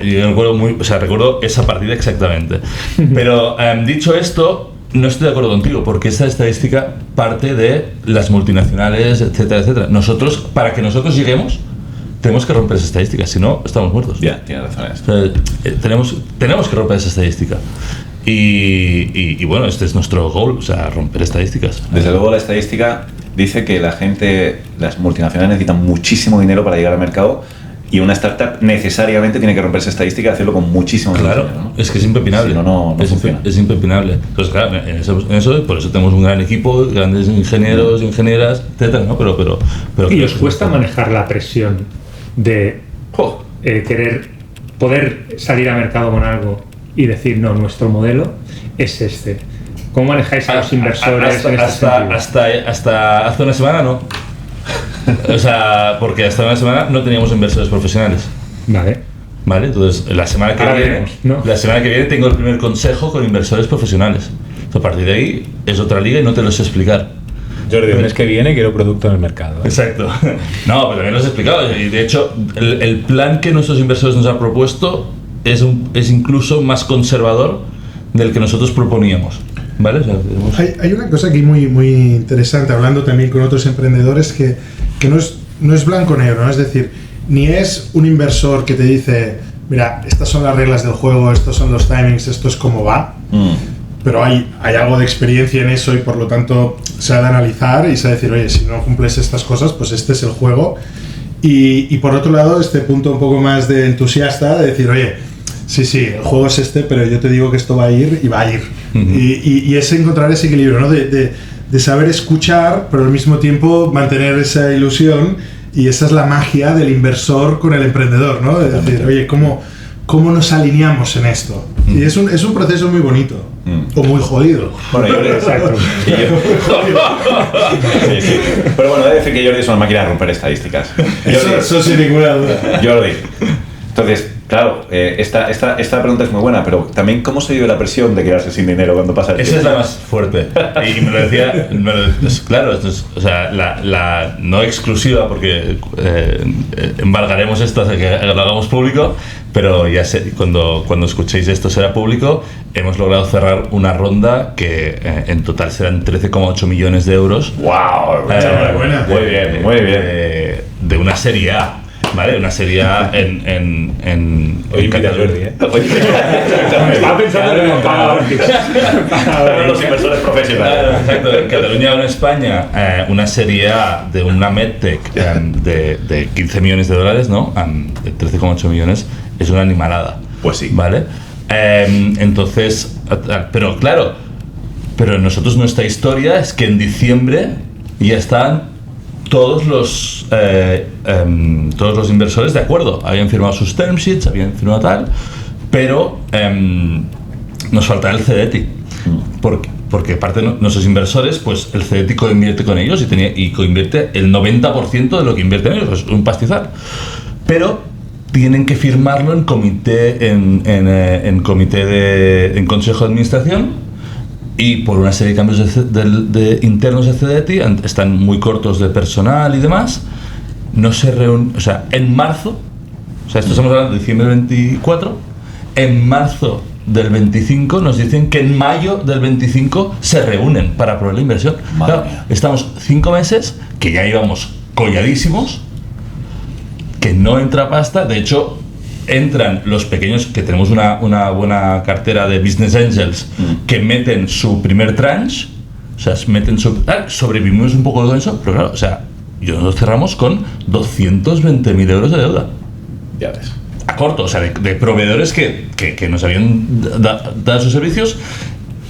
yo recuerdo esa partida exactamente. Pero dicho esto, no estoy de acuerdo contigo, porque esta estadística parte de las multinacionales, etcétera, etcétera. Nosotros, para que nosotros lleguemos, tenemos que romper esa estadística, si no, estamos muertos. Ya, tienes razón. O sea, tenemos que romper esa estadística. Y bueno, este es nuestro goal, o sea, romper estadísticas. Desde luego la estadística dice que las multinacionales necesitan muchísimo dinero para llegar al mercado, y una startup necesariamente tiene que romper esa estadística y hacerlo con muchísimo dinero, ¿no? Es que es impepinable. Si no funciona. Es impepinable. Entonces, claro, en eso, por eso tenemos un gran equipo, grandes ingenieros, ingenieras, etcétera, ¿no? Pero ¿y os cuesta manejar la presión de querer poder salir a mercado con algo y decir, no, nuestro modelo es este? ¿Cómo manejáis a los inversores en este sentido? Hasta hace una semana no. O sea, porque hasta una semana no teníamos inversores profesionales. Vale, entonces la semana que viene tengo el primer consejo con inversores profesionales. A partir de ahí es otra liga y no te lo sé explicar. Jordi, el mes que viene quiero producto en el mercado. Exacto. No, pero también lo he explicado. Y de hecho, el plan que nuestros inversores nos han propuesto es incluso más conservador del que nosotros proponíamos. ¿Vale? O sea, hay una cosa aquí muy interesante, hablando también con otros emprendedores, que no es blanco-negro, ¿no? Es decir, ni es un inversor que te dice, mira, estas son las reglas del juego, estos son los timings, esto es cómo va, pero hay algo de experiencia en eso y por lo tanto se ha de analizar y se ha de decir, oye, si no cumples estas cosas, pues este es el juego. Y por otro lado, este punto un poco más de entusiasta, de decir, oye, sí, el juego es este, pero yo te digo que esto va a ir y va a ir. Y es encontrar ese equilibrio, ¿no? De saber escuchar, pero al mismo tiempo mantener esa ilusión, y esa es la magia del inversor con el emprendedor, ¿no? De decir, oye, ¿cómo nos alineamos en esto? Y es un proceso muy bonito, o muy jodido. Bueno, exacto. Sí. Pero bueno, he de decir que Jordi es una máquina de romper estadísticas. Eso sin ninguna duda. Jordi. Entonces, claro, esta pregunta es muy buena, pero también, ¿cómo se vive la presión de quedarse sin dinero cuando pasa el tiempo? Esa es la más fuerte. Y me lo decía, claro, esto es, o sea, la no exclusiva, porque embargaremos esto hasta que lo hagamos público, pero ya sé, cuando escuchéis esto será público. Hemos logrado cerrar una ronda que en total serán 13,8 millones de euros. ¡Wow! Muy bien. De una serie A. ¿Vale? Una serie A en Cataluña. Estaba pensando en para los inversores profesionales. Exacto. En Cataluña o en España, una serie A de una medtech de 15 millones de dólares, ¿no? De 13,8 millones, es una animalada. Pues sí. ¿Vale? Entonces, pero claro, pero nosotros nuestra historia es que en diciembre ya están todos los inversores de acuerdo, habían firmado sus term sheets, habían firmado tal, pero nos falta el CDT. Porque aparte nuestros inversores, pues el CDT coinvierte con ellos y coinvierte el 90% de lo que invierten ellos, es un pastizal. Pero tienen que firmarlo en comité, en consejo de administración, y por una serie de cambios de internos de CDT, están muy cortos de personal y demás, no se reúnen, o sea, en marzo, o sea, esto estamos hablando de diciembre del 24, en marzo del 25 nos dicen que en mayo del 25 se reúnen para aprobar la inversión. Claro, estamos 5 meses que ya íbamos colladísimos, que no entra pasta. De hecho, entran los pequeños, que tenemos una buena cartera de business angels, que meten su primer tranche, o sea, sobrevivimos un poco de eso, pero claro, o sea, nos cerramos con 220.000 euros de deuda. Ya ves. A corto, o sea, de proveedores que nos habían dado sus servicios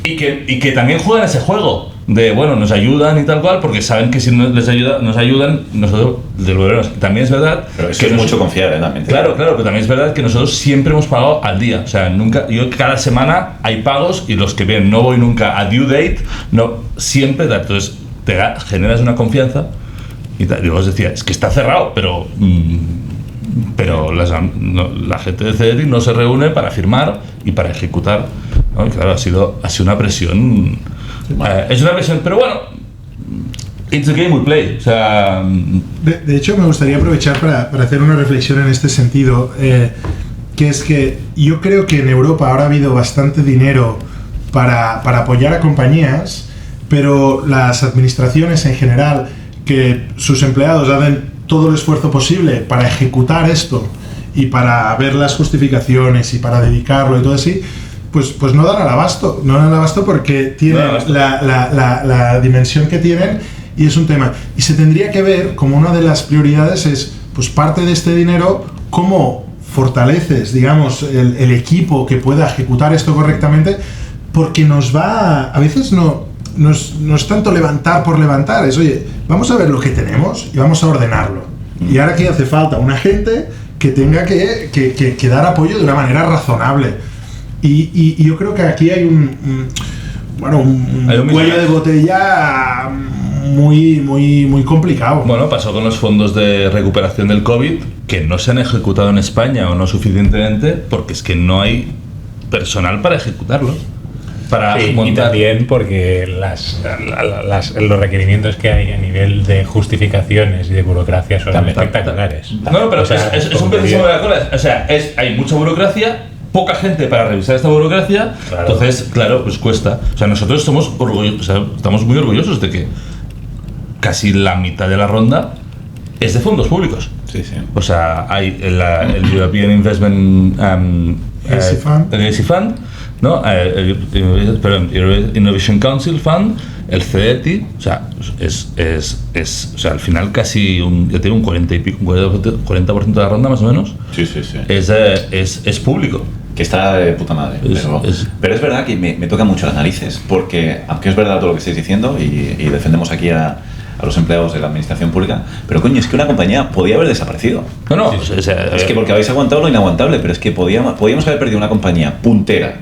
y que también juegan ese juego de, bueno, nos ayudan y tal cual, porque saben que si nos ayudan, nosotros devolveremos. También es verdad... Pero eso que es mucho confiar, también. Claro, pero también es verdad que nosotros siempre hemos pagado al día. O sea, cada semana hay pagos, y los que ven, no voy nunca a due date, no, siempre, entonces te generas una confianza y tal. Y luego os decía, es que está cerrado, pero la gente de CDT no se reúne para firmar y para ejecutar, ¿no? Y claro, ha sido una presión. Es una presión, pero bueno, it's the game we play. O sea, de hecho, me gustaría aprovechar para hacer una reflexión en este sentido, que es que yo creo que en Europa ahora ha habido bastante dinero para apoyar a compañías, pero las administraciones en general, que sus empleados hacen todo el esfuerzo posible para ejecutar esto y para ver las justificaciones y para dedicarlo y todo así, pues no dan al abasto, porque tienen la dimensión que tienen, y es un tema. Y se tendría que ver como una de las prioridades es, pues parte de este dinero, cómo fortaleces, digamos, el equipo que pueda ejecutar esto correctamente, porque nos va, a veces no es tanto levantar por levantar, es, oye, vamos a ver lo que tenemos y vamos a ordenarlo. Y ahora que hace falta una gente que tenga que dar apoyo de una manera razonable. Y yo creo que aquí hay un cuello de botella muy complicado. Bueno, pasó con los fondos de recuperación del COVID, que no se han ejecutado en España, o no suficientemente, porque es que no hay personal para ejecutarlos. Y también porque los requerimientos que hay a nivel de justificaciones y de burocracia son espectaculares. No, pero es un precisísimo de la cola. O sea, hay mucha burocracia, poca gente para revisar esta burocracia, claro. Entonces, claro, pues cuesta. O sea, nosotros estamos muy orgullosos de que casi la mitad de la ronda es de fondos públicos. Sí, sí. O sea, hay el European Investment Legacy Fund, ¿no? Innovation Council Fund, el CDT, o sea, o sea, al final casi ya tiene un 40% de la ronda más o menos. Sí. Es público. Que está de puta madre. Pero es verdad que me toca mucho las narices, porque aunque es verdad todo lo que estáis diciendo y defendemos aquí a los empleados de la administración pública, pero coño, es que una compañía podía haber desaparecido. No. Es que porque habéis aguantado lo inaguantable, pero es que podíamos haber perdido una compañía puntera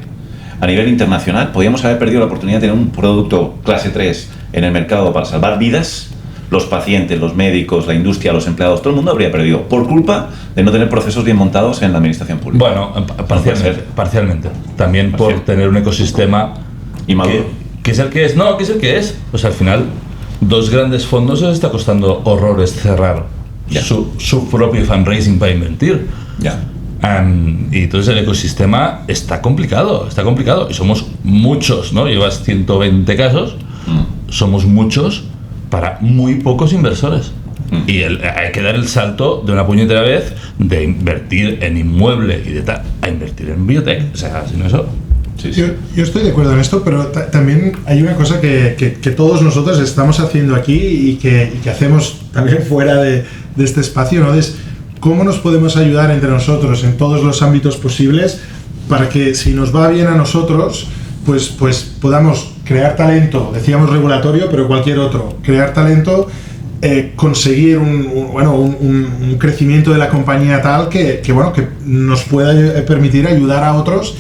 a nivel internacional, podíamos haber perdido la oportunidad de tener un producto clase 3 en el mercado para salvar vidas. Los pacientes, los médicos, la industria, los empleados, todo el mundo habría perdido por culpa de no tener procesos bien montados en la administración pública. Bueno, parcialmente. También por tener un ecosistema que es el que es. No, que es el que es. Pues al final, 2 grandes fondos les está costando horrores cerrar su propio fundraising para invertir. Y entonces el ecosistema está complicado. Y somos muchos, ¿no? Llevas 120 casos, somos muchos para muy pocos inversores. Y hay que dar el salto de una puñetera vez de invertir en inmueble y de tal a invertir en biotech. O sea, sin eso... Sí. Yo estoy de acuerdo en esto, pero también hay una cosa que todos nosotros estamos haciendo aquí y que hacemos también fuera de este espacio, ¿no? Es cómo nos podemos ayudar entre nosotros en todos los ámbitos posibles para que, si nos va bien a nosotros, pues podamos crear talento, decíamos regulatorio, pero cualquier otro, crear talento conseguir un crecimiento de la compañía tal que nos pueda permitir ayudar a otros.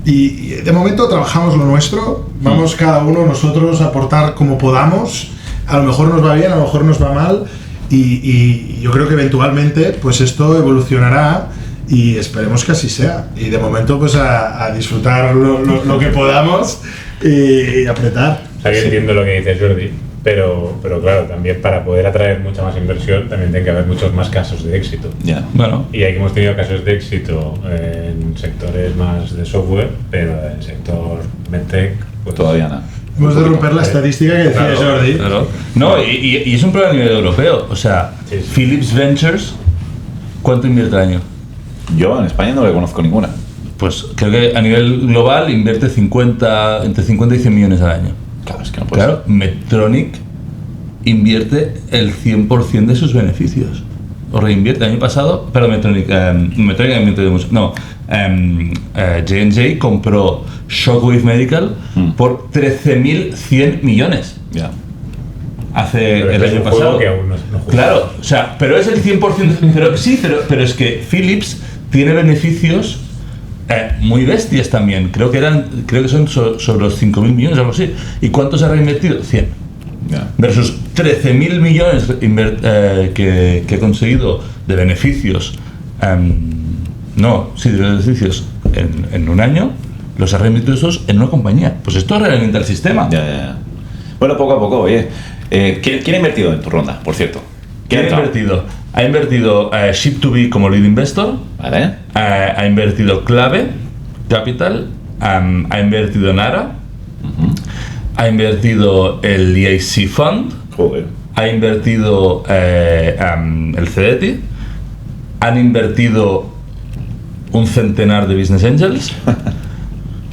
Y de momento trabajamos lo nuestro, vamos cada uno nosotros a aportar como podamos, a lo mejor nos va bien, a lo mejor nos va mal, y yo creo que eventualmente pues esto evolucionará y esperemos que así sea. Y de momento pues a disfrutar lo que podamos y apretar. O sea, yo entiendo lo que dice Jordi, pero claro, también para poder atraer mucha más inversión también tiene que haber muchos más casos de éxito. Bueno. Y aquí hemos tenido casos de éxito en sectores más de software, pero en el sector medtech pues todavía no. Hemos de romper la estadística que decía Jordi. Claro. No, y es un problema a nivel europeo. O sea, Sí. Philips Ventures, ¿cuánto invierte al año? Yo en España no le conozco ninguna. Pues creo que a nivel global invierte entre 50 y 100 millones al año. Claro, es que no puede Claro, Medtronic invierte el 100% de sus beneficios. O reinvierte. El año pasado, perdón, Medtronic invierte mucho. No, J&J compró Shockwave Medical por 13.100 millones. Ya. Hace Pero el es año un juego pasado. que aún no juega. Claro, o sea, pero es el 100%. Pero sí, pero es que Philips tiene beneficios muy bestias también. Creo que son sobre los 5.000 millones, algo así. ¿Y cuántos ha reinvertido? 100. Ya. Versus 13.000 millones que ha conseguido de beneficios. De beneficios en un año, los ha reinvertido esos en una compañía. Pues esto realmente el sistema. Ya. Bueno, poco a poco, oye. ¿Quién ha invertido en tu ronda, por cierto? ¿Quién ha entrado? invertido? Ha invertido Ship2B como lead investor. Vale. Ha invertido Clave Capital. Ha invertido Nara. Ha invertido el EIC Fund. Joder. Ha invertido el CDT. Han invertido un centenar de business angels.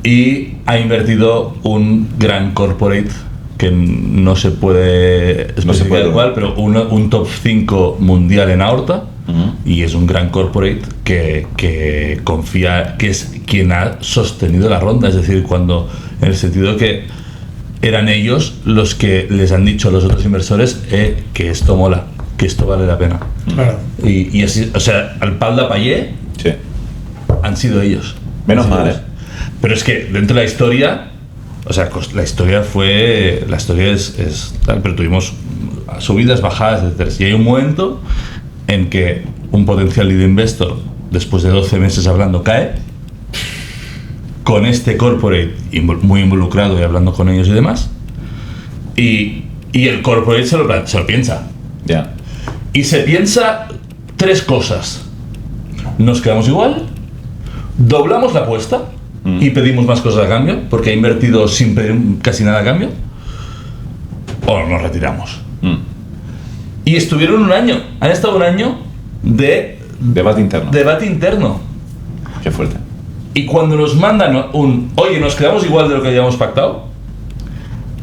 Y ha invertido un gran corporate que no se puede especificar cuál, pero un top 5 mundial en aorta. Y es un gran corporate que confía, que es quien ha sostenido la ronda, es decir, en el sentido que eran ellos los que les han dicho a los otros inversores que esto mola, que esto vale la pena. Claro. Y así, o sea, al pal de Payé Sí. han sido ellos. Menos mal, Pero es que dentro de la historia, o sea, la historia es tal, pero tuvimos subidas, bajadas, etc. Y hay un momento en que un potencial lead investor, después de 12 meses hablando, cae, con este corporate muy involucrado y hablando con ellos y demás, y el corporate se lo piensa. Ya. Y se piensa 3 cosas. Nos quedamos igual, doblamos la apuesta y pedimos más cosas a cambio, porque ha invertido sin pedir casi nada a cambio, o nos retiramos. Y estuvieron han estado un año de Debate interno. Qué fuerte. Y cuando nos mandan oye, nos quedamos igual de lo que habíamos pactado,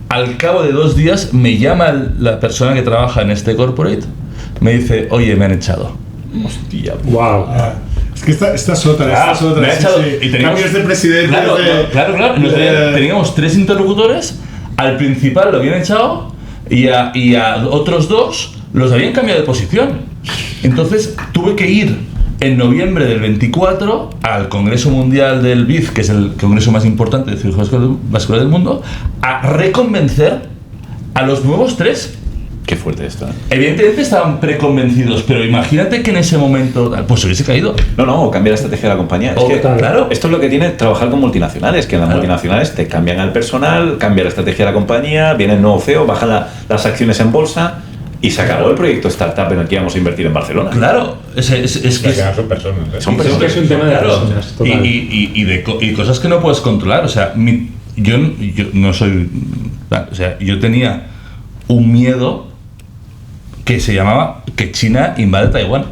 al cabo de 2 días me llama la persona que trabaja en este corporate, me dice, oye, me han echado. Hostia. Wow. Es que esta es otra. Me ha echado. Y teníamos, cambios de presidente. Claro. Teníamos 3 interlocutores. Al principal lo habían echado y a otros 2 los habían cambiado de posición. Entonces tuve que ir en noviembre del 24 al Congreso Mundial del BIF, que es el congreso más importante de cirugía vascular del mundo, a reconvencer a los nuevos 3. Qué fuerte esto. Evidentemente estaban preconvencidos, pero imagínate que en ese momento pues hubiese caído. No, o cambiar la estrategia de la compañía. Es que, claro. Esto es lo que tiene trabajar con multinacionales, que en las multinacionales te cambian al personal, cambia la estrategia de la compañía, viene el nuevo CEO, bajan las acciones en bolsa y se acabó el proyecto startup en el que íbamos a invertir en Barcelona. Claro, es que Son personas. Son Es que es un tema de personas, total. y cosas que no puedes controlar. O sea, yo no soy. O sea, yo tenía un miedo que se llamaba que China invade Taiwán.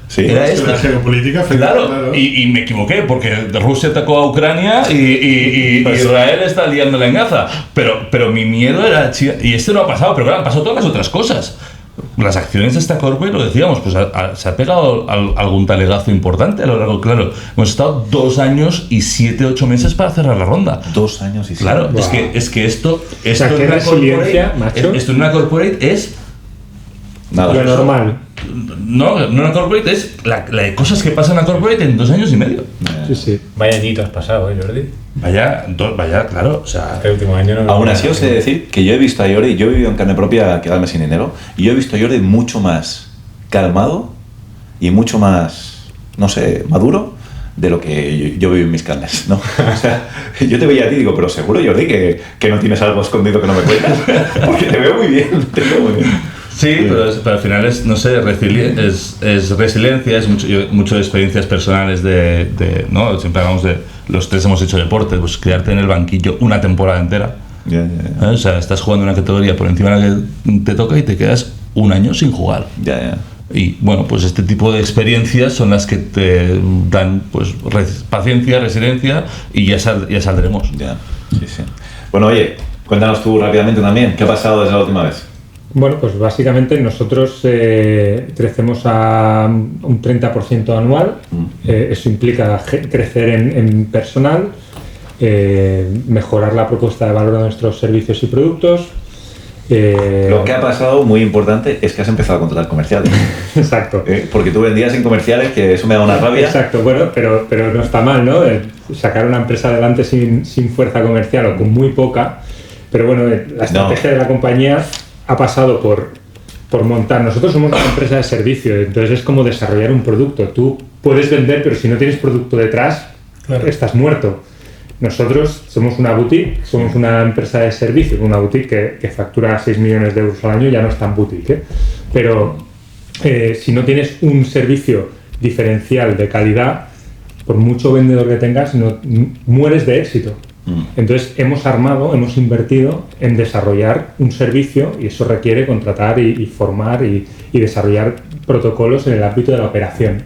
Sí. Era Es que la geopolítica Claro, y me equivoqué porque Rusia atacó a Ucrania y Israel está liándola en Gaza. Pero mi miedo era China. Y esto no ha pasado, pero claro, han pasado todas las otras cosas. Las acciones de esta corporate, lo decíamos, pues se ha pegado algún talegazo importante a lo largo. Claro, hemos estado 2 años y 7-8 meses para cerrar la ronda. 2 años y 7. Claro, Wow. es que esto sea, qué en una resiliencia, corporate, macho. esto en una corporate es Nada. Lo normal. No, no la corporate, es la de cosas que pasan en la corporate en 2 años y medio. Sí. Vaya añito has pasado, Jordi. Vaya, claro, o sea... El último año no... Aún así os he de decir que yo he visto a Jordi, yo he vivido en carne propia quedarme sin dinero, y yo he visto a Jordi mucho más calmado y mucho más, no sé, maduro de lo que yo vivo en mis carnes, ¿no? O sea, yo te veía a ti y digo, pero seguro, Jordi, que no tienes algo escondido que no me cuentas, porque te veo muy bien, Sí, pero al final es, no sé, es resiliencia, es mucho de experiencias personales ¿no? Siempre hablamos de, los 3 hemos hecho deporte, pues quedarte en el banquillo una temporada entera. Ya. O sea, estás jugando una categoría por encima de la que te toca y te quedas 1 año sin jugar. Ya. Y bueno, pues este tipo de experiencias son las que te dan pues paciencia, resiliencia y ya saldremos. Ya, sí. Bueno, oye, cuéntanos tú rápidamente también, ¿qué ha pasado desde la última vez? Bueno, pues básicamente nosotros crecemos a un 30% anual. Eso implica crecer en personal, mejorar la propuesta de valor de nuestros servicios y productos. Lo que ha pasado, muy importante, es que has empezado a contratar comerciales. Exacto. Porque tú vendías en comerciales, que eso me da una rabia. Exacto, bueno, pero no está mal, ¿no? Sacar una empresa adelante sin fuerza comercial o con muy poca. Pero bueno, la estrategia de la compañía ha pasado por montar. Nosotros somos una empresa de servicio, entonces es como desarrollar un producto. Tú puedes vender, pero si no tienes producto detrás, claro, estás muerto. Nosotros somos una boutique, somos una empresa de servicio, una boutique que factura 6 millones de euros al año, ya no es tan boutique, ¿eh? Pero si no tienes un servicio diferencial de calidad, por mucho vendedor que tengas, mueres de éxito. Entonces hemos invertido en desarrollar un servicio y eso requiere contratar y formar y desarrollar protocolos en el ámbito de la operación.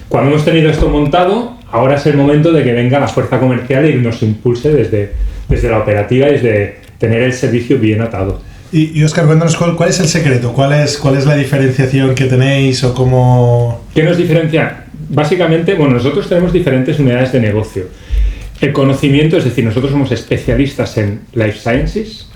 Cuando hemos tenido esto montado, ahora es el momento de que venga la fuerza comercial y nos impulse desde la operativa y desde tener el servicio bien atado. Y Óscar, cuéntanos cuál es el secreto, cuál es la diferenciación que tenéis o cómo... ¿Qué nos diferencia? Básicamente, bueno, nosotros tenemos diferentes unidades de negocio. El conocimiento, es decir, nosotros somos especialistas en Life Sciences,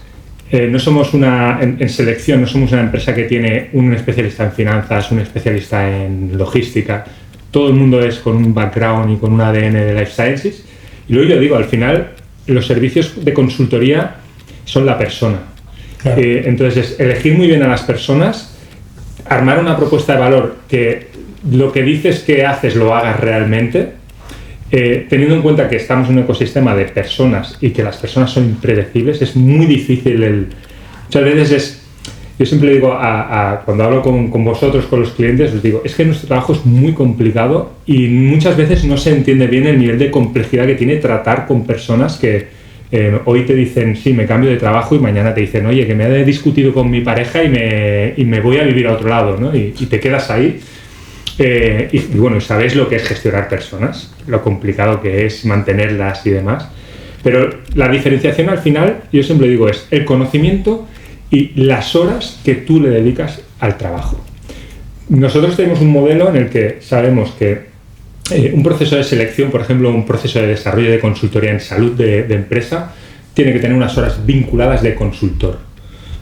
no somos en selección, no somos una empresa que tiene un especialista en finanzas, un especialista en logística. Todo el mundo es con un background y con un ADN de Life Sciences. Y luego yo digo, al final, los servicios de consultoría son la persona. Claro. Entonces, es elegir muy bien a las personas, armar una propuesta de valor que lo que dices que haces lo hagas realmente, teniendo en cuenta que estamos en un ecosistema de personas y que las personas son impredecibles, es muy difícil muchas veces yo siempre digo cuando hablo con vosotros, con los clientes, os digo, es que nuestro trabajo es muy complicado y muchas veces no se entiende bien el nivel de complejidad que tiene tratar con personas que hoy te dicen, sí, me cambio de trabajo y mañana te dicen, oye, que me he discutido con mi pareja y me voy a vivir a otro lado, ¿no? Y te quedas ahí. Y bueno, sabéis lo que es gestionar personas, lo complicado que es mantenerlas y demás, pero la diferenciación al final, yo siempre digo, es el conocimiento y las horas que tú le dedicas al trabajo. Nosotros tenemos un modelo en el que sabemos que un proceso de selección, por ejemplo, un proceso de desarrollo de consultoría en salud de empresa, tiene que tener unas horas vinculadas de consultor.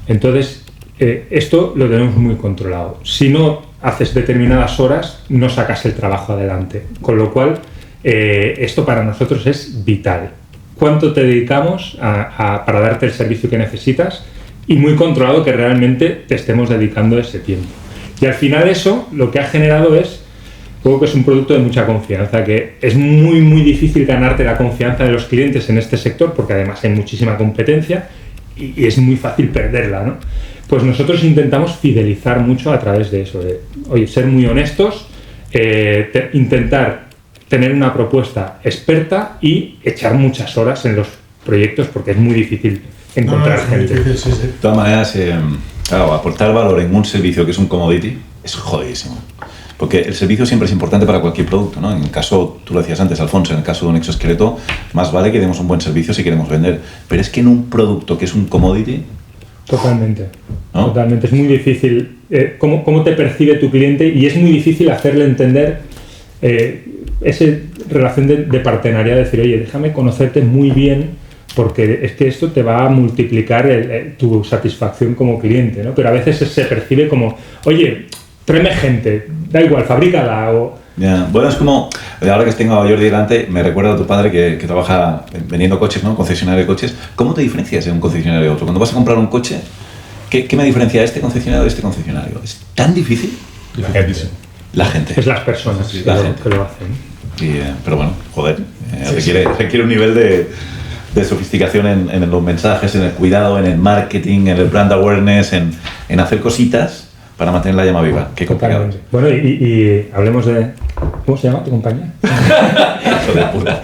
Entonces, esto lo tenemos muy controlado. Si no haces determinadas horas, no sacas el trabajo adelante. Con lo cual, esto para nosotros es vital. ¿Cuánto te dedicamos para darte el servicio que necesitas? Y muy controlado que realmente te estemos dedicando ese tiempo. Y al final eso lo que ha generado es, creo que es un producto de mucha confianza, que es muy, muy difícil ganarte la confianza de los clientes en este sector, porque además hay muchísima competencia y es muy fácil perderla, ¿no? Pues nosotros intentamos fidelizar mucho a través de eso, de ser muy honestos, intentar tener una propuesta experta y echar muchas horas en los proyectos porque es muy difícil encontrar gente. Sí. De todas maneras, claro, aportar valor en un servicio que es un commodity es jodidísimo. Porque el servicio siempre es importante para cualquier producto, ¿no? En el caso, tú lo decías antes, Alfonso, en el caso de un exoesqueleto, más vale que demos un buen servicio si queremos vender. Pero es que en un producto que es un commodity... Totalmente, ¿no? Totalmente. Es muy difícil cómo te percibe tu cliente y es muy difícil hacerle entender esa relación de partenariado, decir, oye, déjame conocerte muy bien porque es que esto te va a multiplicar tu satisfacción como cliente, ¿no? Pero a veces se percibe como, oye, tráeme gente, da igual, fabrícala o... Yeah. Bueno, es como, ahora que tengo a Jordi delante, me recuerda a tu padre que trabaja vendiendo coches, ¿no? Concesionario de coches. ¿Cómo te diferencias de un concesionario de otro? Cuando vas a comprar un coche, ¿qué me diferencia de este concesionario de este concesionario? ¿Es tan difícil? La gente. Es las personas que lo hacen. Y, pero bueno, joder, requiere un nivel de sofisticación en los mensajes, en el cuidado, en el marketing, en el brand awareness, en hacer cositas para mantener la llama viva. Qué complicado. Bueno, y hablemos de... ¿Cómo se llama tu compañía? Hijo de puta.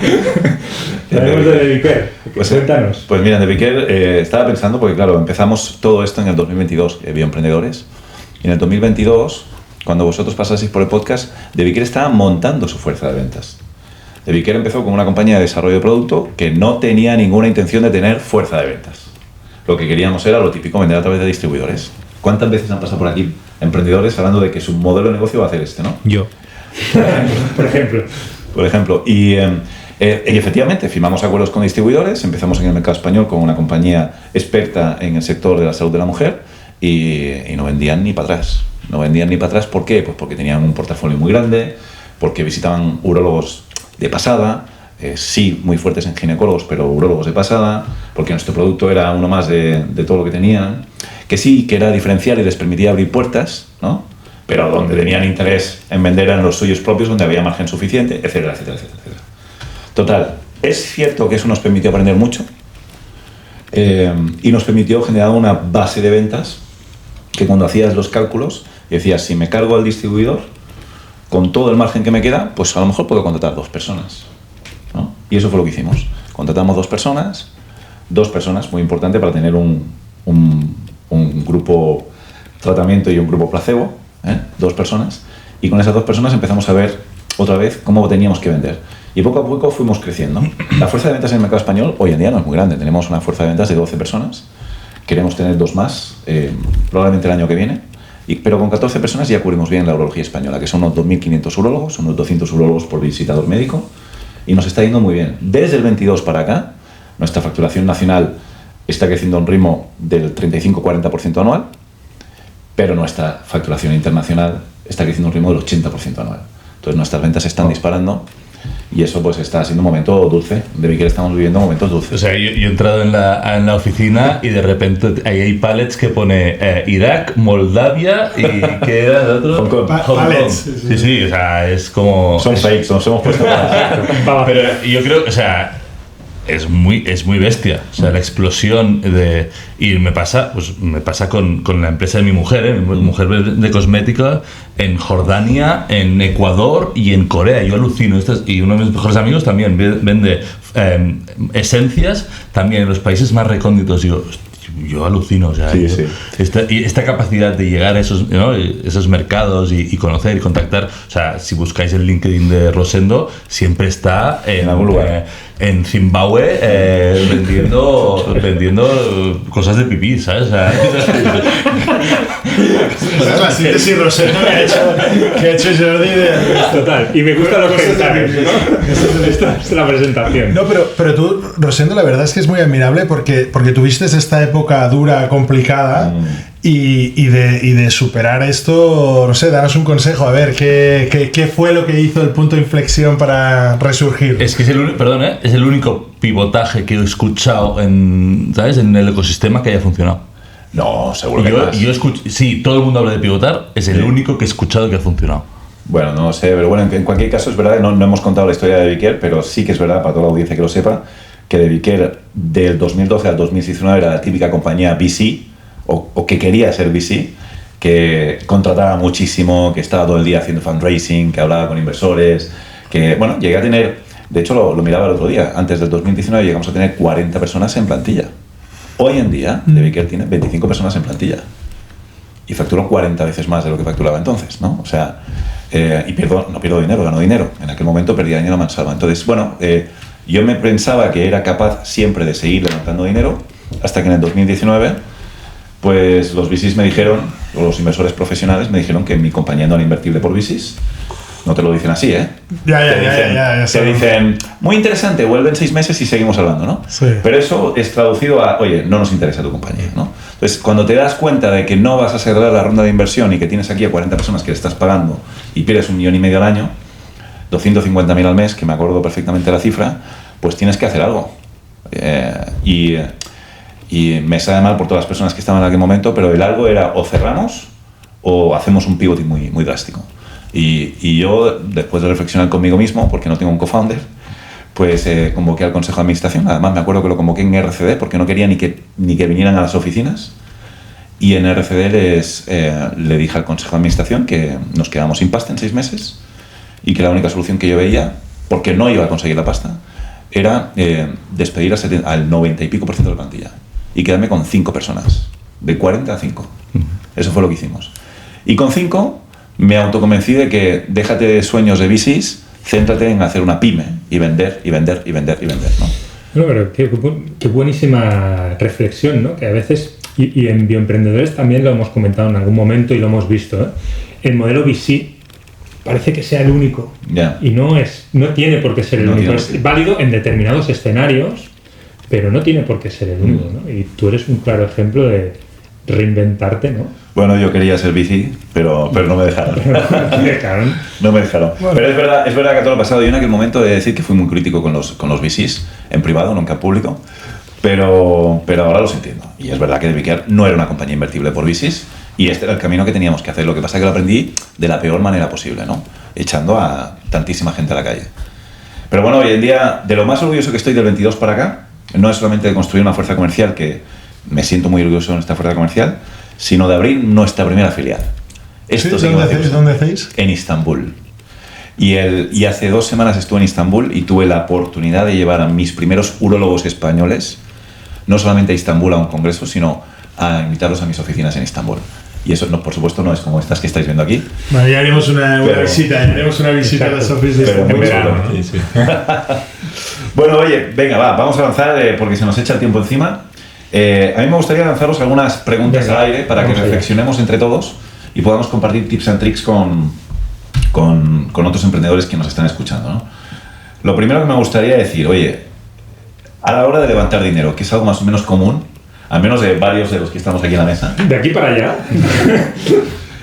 Hablemos de Devicare. Cuéntanos. Pues mira, Devicare, estaba pensando, porque claro, empezamos todo esto en el 2022, Bioemprendedores, y en el 2022, cuando vosotros pasasteis por el podcast, Devicare estaba montando su fuerza de ventas. Devicare empezó con una compañía de desarrollo de producto que no tenía ninguna intención de tener fuerza de ventas. Lo que queríamos era lo típico, vender a través de distribuidores. ¿Cuántas veces han pasado por aquí emprendedores hablando de que su modelo de negocio va a hacer este, no? Yo. Por ejemplo. Y efectivamente, firmamos acuerdos con distribuidores, empezamos en el mercado español con una compañía experta en el sector de la salud de la mujer y no vendían ni para atrás. No vendían ni para atrás, ¿por qué? Pues porque tenían un portafolio muy grande, porque visitaban urólogos de pasada, sí, muy fuertes en ginecólogos, pero urólogos de pasada, porque nuestro producto era uno más de todo lo que tenían, que sí, que era diferencial y les permitía abrir puertas, ¿no? Pero donde tenían interés en vender eran los suyos propios, donde había margen suficiente, etcétera, etcétera, etcétera, etcétera. Total, es cierto que eso nos permitió aprender mucho y nos permitió generar una base de ventas que cuando hacías los cálculos decías, si me cargo al distribuidor, con todo el margen que me queda, pues a lo mejor puedo contratar 2 personas, ¿no? Y eso fue lo que hicimos. Contratamos 2 personas, muy importante para tener un grupo tratamiento y un grupo placebo, 2 personas, y con esas 2 personas empezamos a ver otra vez cómo teníamos que vender. Y poco a poco fuimos creciendo. La fuerza de ventas en el mercado español hoy en día no es muy grande. Tenemos una fuerza de ventas de 12 personas. Queremos tener 2 más, probablemente el año que viene. Pero con 14 personas ya cubrimos bien la urología española, que son unos 2.500 urólogos, unos 200 urólogos por visitador médico, y nos está yendo muy bien. Desde el 22 para acá, nuestra facturación nacional está creciendo a un ritmo del 35-40% anual, pero nuestra facturación internacional está creciendo a un ritmo del 80% anual. Entonces nuestras ventas se están disparando y eso pues está siendo un momento dulce. De Devicare estamos viviendo momentos dulces. O sea, yo he entrado en la oficina y de repente ahí hay pallets que pone Irak, Moldavia y ¿qué era el otro? Hong Kong. Pallets. Sí, o sea, es como... Son fakes, nos hemos puesto para... Pero yo creo, o sea, es muy bestia, o sea, la explosión de... Y me pasa con la empresa de mi mujer, mi mujer de cosmética, en Jordania, en Ecuador y en Corea. Yo alucino. Y uno de mis mejores amigos también vende esencias también en los países más recónditos. Yo alucino, o sea, sí, sí. Esta capacidad de llegar a esos, ¿no?, esos mercados y conocer y contactar. O sea, si buscáis el LinkedIn de Rosendo, siempre está en algún lugar. En Zimbabue vendiendo cosas de pipí, ¿sabes? O sea, esa es la síntesis Rosendo que ha hecho Jordi de... Total, y me gustan los comentarios, ¿no? Esta es la presentación. No, pero tú, Rosendo, la verdad es que es muy admirable porque tuviste esta época dura, complicada, y de superar esto, no sé, danos un consejo, a ver, ¿qué fue lo que hizo el punto de inflexión para resurgir? Es que es el único pivotaje que he escuchado en el ecosistema que haya funcionado. No, seguro que más. Sí, todo el mundo habla de pivotar, es el único que he escuchado que ha funcionado. Bueno, no sé, pero bueno, en cualquier caso es verdad que no hemos contado la historia de Devicare, pero sí que es verdad, para toda la audiencia que lo sepa, que Devicare del 2012 al 2019 era la típica compañía VC, o que quería ser VC, que contrataba muchísimo, que estaba todo el día haciendo fundraising, que hablaba con inversores, que, bueno, llegué a tener, de hecho lo miraba el otro día, antes del 2019 llegamos a tener 40 personas en plantilla. Hoy en día, Devicare tiene 25 personas en plantilla y facturó 40 veces más de lo que facturaba entonces, ¿no? O sea, y no pierdo dinero, gano dinero. En aquel momento perdía dinero a mansalva. Entonces, bueno, yo me pensaba que era capaz siempre de seguir levantando dinero, hasta que en el 2019, pues los VCs me dijeron, o los inversores profesionales me dijeron que mi compañía no era invertible por VCs No te lo dicen así, ¿eh? Ya. Te dicen, muy interesante, vuelven 6 meses y seguimos hablando, ¿no? Sí. Pero eso es traducido a, oye, no nos interesa tu compañía, ¿no? Entonces, cuando te das cuenta de que no vas a cerrar la ronda de inversión y que tienes aquí a 40 personas que le estás pagando y pierdes 1,5 millones al año, 250.000 al mes, que me acuerdo perfectamente la cifra, pues tienes que hacer algo. Y me sabe mal por todas las personas que estaban en aquel momento, pero el algo era o cerramos o hacemos un pivot muy, muy drástico. Y yo, después de reflexionar conmigo mismo, porque no tengo un co-founder, pues convoqué al consejo de administración. Además, me acuerdo que lo convoqué en RCD porque no quería ni que vinieran a las oficinas. Y en RCD le dije al consejo de administración que nos quedamos sin pasta en 6 meses y que la única solución que yo veía, porque no iba a conseguir la pasta, era despedir al 90 y pico % de la plantilla y quedarme con 5 personas, de 40 a 5. Eso fue lo que hicimos. Y con 5 me autoconvencí de que déjate de sueños de VCs, céntrate en hacer una pyme y vender, ¿no? No, pero qué buenísima reflexión, ¿no? Que a veces, y en Bioemprendedores también lo hemos comentado en algún momento y lo hemos visto, ¿eh? El modelo VC parece que sea el único. Yeah. Y no tiene por qué ser el único. Es válido en determinados escenarios, pero no tiene por qué ser el único, ¿no? Y tú eres un claro ejemplo de reinventarte, ¿no? Bueno, yo quería ser VC, pero no me dejaron. No me dejaron. Bueno. Pero es verdad que todo lo pasado. Yo en aquel momento he de decir que fui muy crítico con los VCs, en privado, nunca en público, pero ahora los entiendo. Y es verdad que Deviker no era una compañía invertible por VCs, y este era el camino que teníamos que hacer. Lo que pasa es que lo aprendí de la peor manera posible, ¿no? Echando a tantísima gente a la calle. Pero bueno, hoy en día, de lo más orgulloso que estoy del 22 para acá, no es solamente de construir una fuerza comercial, que me siento muy orgulloso en esta fuerza comercial, sino de abrir nuestra primera filial. Esto sí, ¿Dónde hacéis? En Istambul. Y hace 2 semanas estuve en Istambul y tuve la oportunidad de llevar a mis primeros urólogos españoles, no solamente a Istambul a un congreso, sino a invitarlos a mis oficinas en Istambul. Y eso, no, por supuesto, no es como estas que estáis viendo aquí. Bueno, ya haremos una visita a las oficinas de Istambul. Sí. Bueno, oye, venga, vamos a avanzar porque se nos echa el tiempo encima. A mí me gustaría lanzaros algunas preguntas al aire para que reflexionemos entre todos y podamos compartir tips and tricks con otros emprendedores que nos están escuchando, ¿no? Lo primero que me gustaría decir, oye, a la hora de levantar dinero, que es algo más o menos común, al menos de varios de los que estamos aquí en la mesa. De aquí para allá.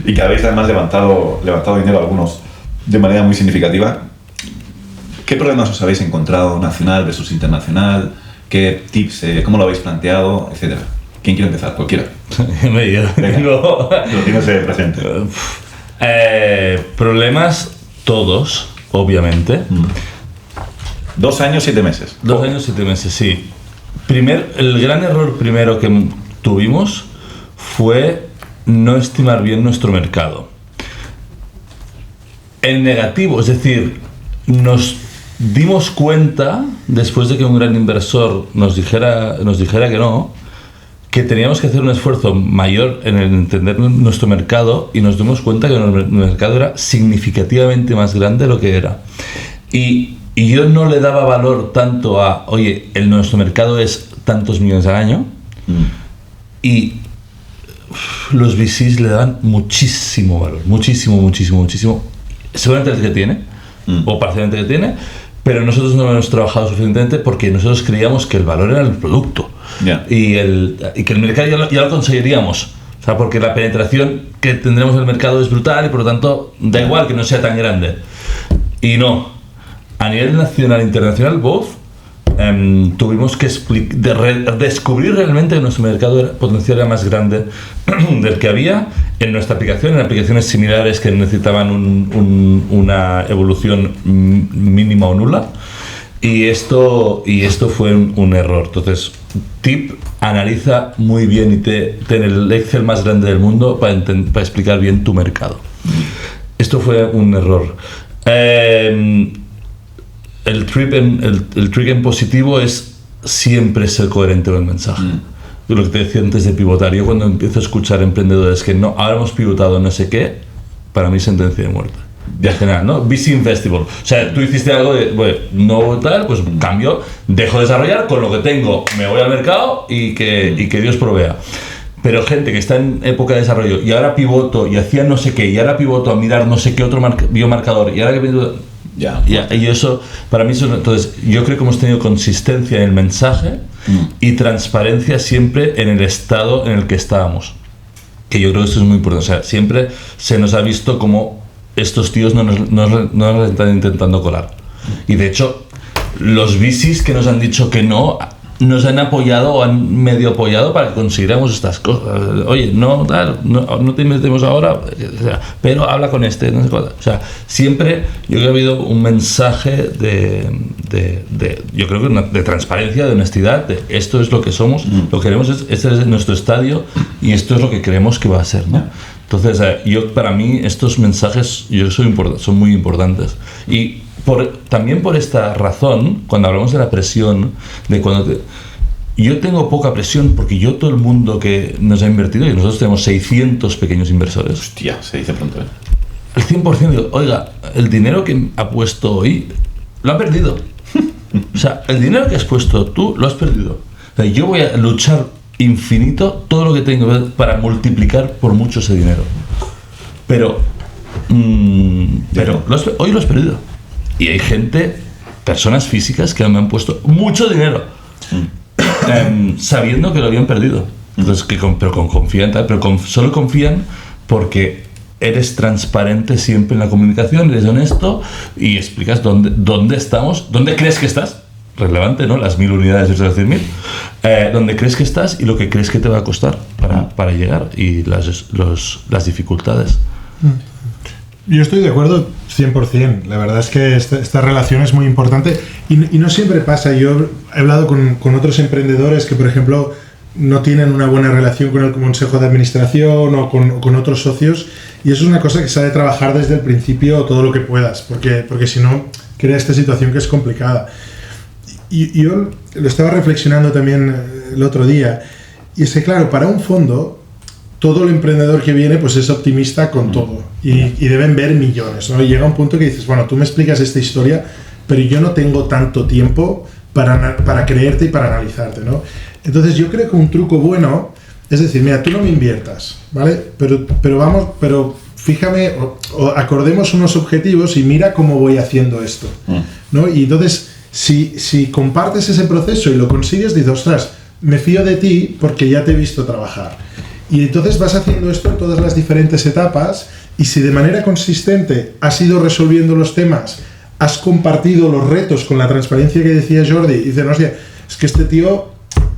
Y que habéis además levantado dinero algunos de manera muy significativa. ¿Qué problemas os habéis encontrado nacional versus internacional? ¿Qué tips, cómo lo habéis planteado, etcétera? ¿Quién quiere empezar? Cualquiera. Lo tienes presente. Problemas todos, obviamente. 2 años, 7 meses. 2 años, 7 meses, sí. El gran error primero que tuvimos fue no estimar bien nuestro mercado. En negativo, es decir, nos dimos cuenta, después de que un gran inversor nos dijera que no, que teníamos que hacer un esfuerzo mayor en entender nuestro mercado, y nos dimos cuenta que el mercado era significativamente más grande de lo que era. Y yo no le daba valor tanto a, oye, nuestro mercado es tantos millones al año, y los VCs le daban muchísimo valor, muchísimo, seguramente el que tiene, o parcialmente que tiene, pero nosotros no hemos trabajado suficientemente porque nosotros creíamos que el valor era el producto, y que el mercado ya lo conseguiríamos. O sea, porque la penetración que tendremos en el mercado es brutal y por lo tanto da igual que no sea tan grande. Y no, a nivel nacional e internacional, tuvimos que descubrir realmente que nuestro mercado potencial era más grande del que había en nuestra aplicación, en aplicaciones similares que necesitaban una evolución mínima o nula, y esto fue un error. Entonces, tip: analiza muy bien y ten el Excel más grande del mundo para explicar bien tu mercado. Esto fue un error. El trick en positivo es siempre ser coherente con el mensaje. Lo que te decía antes de pivotar, yo cuando empiezo a escuchar emprendedores que no, ahora hemos pivotado no sé qué, para mí sentencia de muerte. En general, ¿no? VC Investable. O sea, tú hiciste algo de, bueno, no tal, pues cambio, dejo de desarrollar, con lo que tengo me voy al mercado y que Dios provea. pero gente que está en época de desarrollo y ahora pivoto y hacía no sé qué y ahora pivoto a mirar no sé qué otro biomarcador y ahora que y eso para mí entonces yo creo que hemos tenido consistencia en el mensaje y transparencia siempre en el estado en el que estábamos, que yo creo que esto es muy importante. O sea, siempre se nos ha visto como estos tíos no nos están intentando colar, y de hecho los VCs que nos han dicho que no nos han apoyado o han medio apoyado para que consiguiéramos estas cosas. Oye, no te metemos ahora, o sea, pero habla con este, no sé cuál. O sea, siempre yo creo que ha habido un mensaje yo creo que de transparencia, de honestidad, de esto es lo que somos, lo que queremos este es nuestro estadio y esto es lo que creemos que va a ser, ¿no? Entonces, para mí estos mensajes son muy importantes. Y también por esta razón, cuando hablamos de la presión, yo tengo poca presión porque todo el mundo que nos ha invertido, y nosotros tenemos 600 pequeños inversores. Hostia, se dice pronto, ¿eh? El 100% digo, oiga, el dinero que ha puesto hoy lo ha perdido. O sea, el dinero que has puesto tú lo has perdido. O sea, yo voy a luchar infinito todo lo que tengo para multiplicar por mucho ese dinero. Pero hoy lo has perdido. Y hay personas físicas que me han puesto mucho dinero sabiendo que lo habían perdido. Entonces, pero con confianza, solo confían porque eres transparente siempre en la comunicación, eres honesto y explicas dónde estamos, dónde crees que estás. Relevante, ¿no? Las 1000 unidades versus las 100.000. Dónde crees que estás y lo que crees que te va a costar para llegar y las dificultades. Yo estoy de acuerdo 100%. La verdad es que esta relación es muy importante y no siempre pasa. Yo he hablado con otros emprendedores que, por ejemplo, no tienen una buena relación con el consejo de administración o con otros socios, y eso es una cosa que se ha de trabajar desde el principio todo lo que puedas, porque si no, crea esta situación que es complicada. Y yo lo estaba reflexionando también el otro día, y es que, claro, para un fondo todo el emprendedor que viene pues es optimista con todo y deben ver millones, ¿no? Y llega un punto que dices, bueno, tú me explicas esta historia, pero yo no tengo tanto tiempo para creerte y para analizarte, ¿no? Entonces yo creo que un truco bueno es decir, mira, tú no me inviertas, ¿vale? Pero fíjame o acordemos unos objetivos y mira cómo voy haciendo esto, ¿no? Y entonces si compartes ese proceso y lo consigues, dices, ostras, me fío de ti porque ya te he visto trabajar. Y entonces vas haciendo esto en todas las diferentes etapas, y si de manera consistente has ido resolviendo los temas, has compartido los retos con la transparencia que decía Jordi, y dices, hostia, es que este tío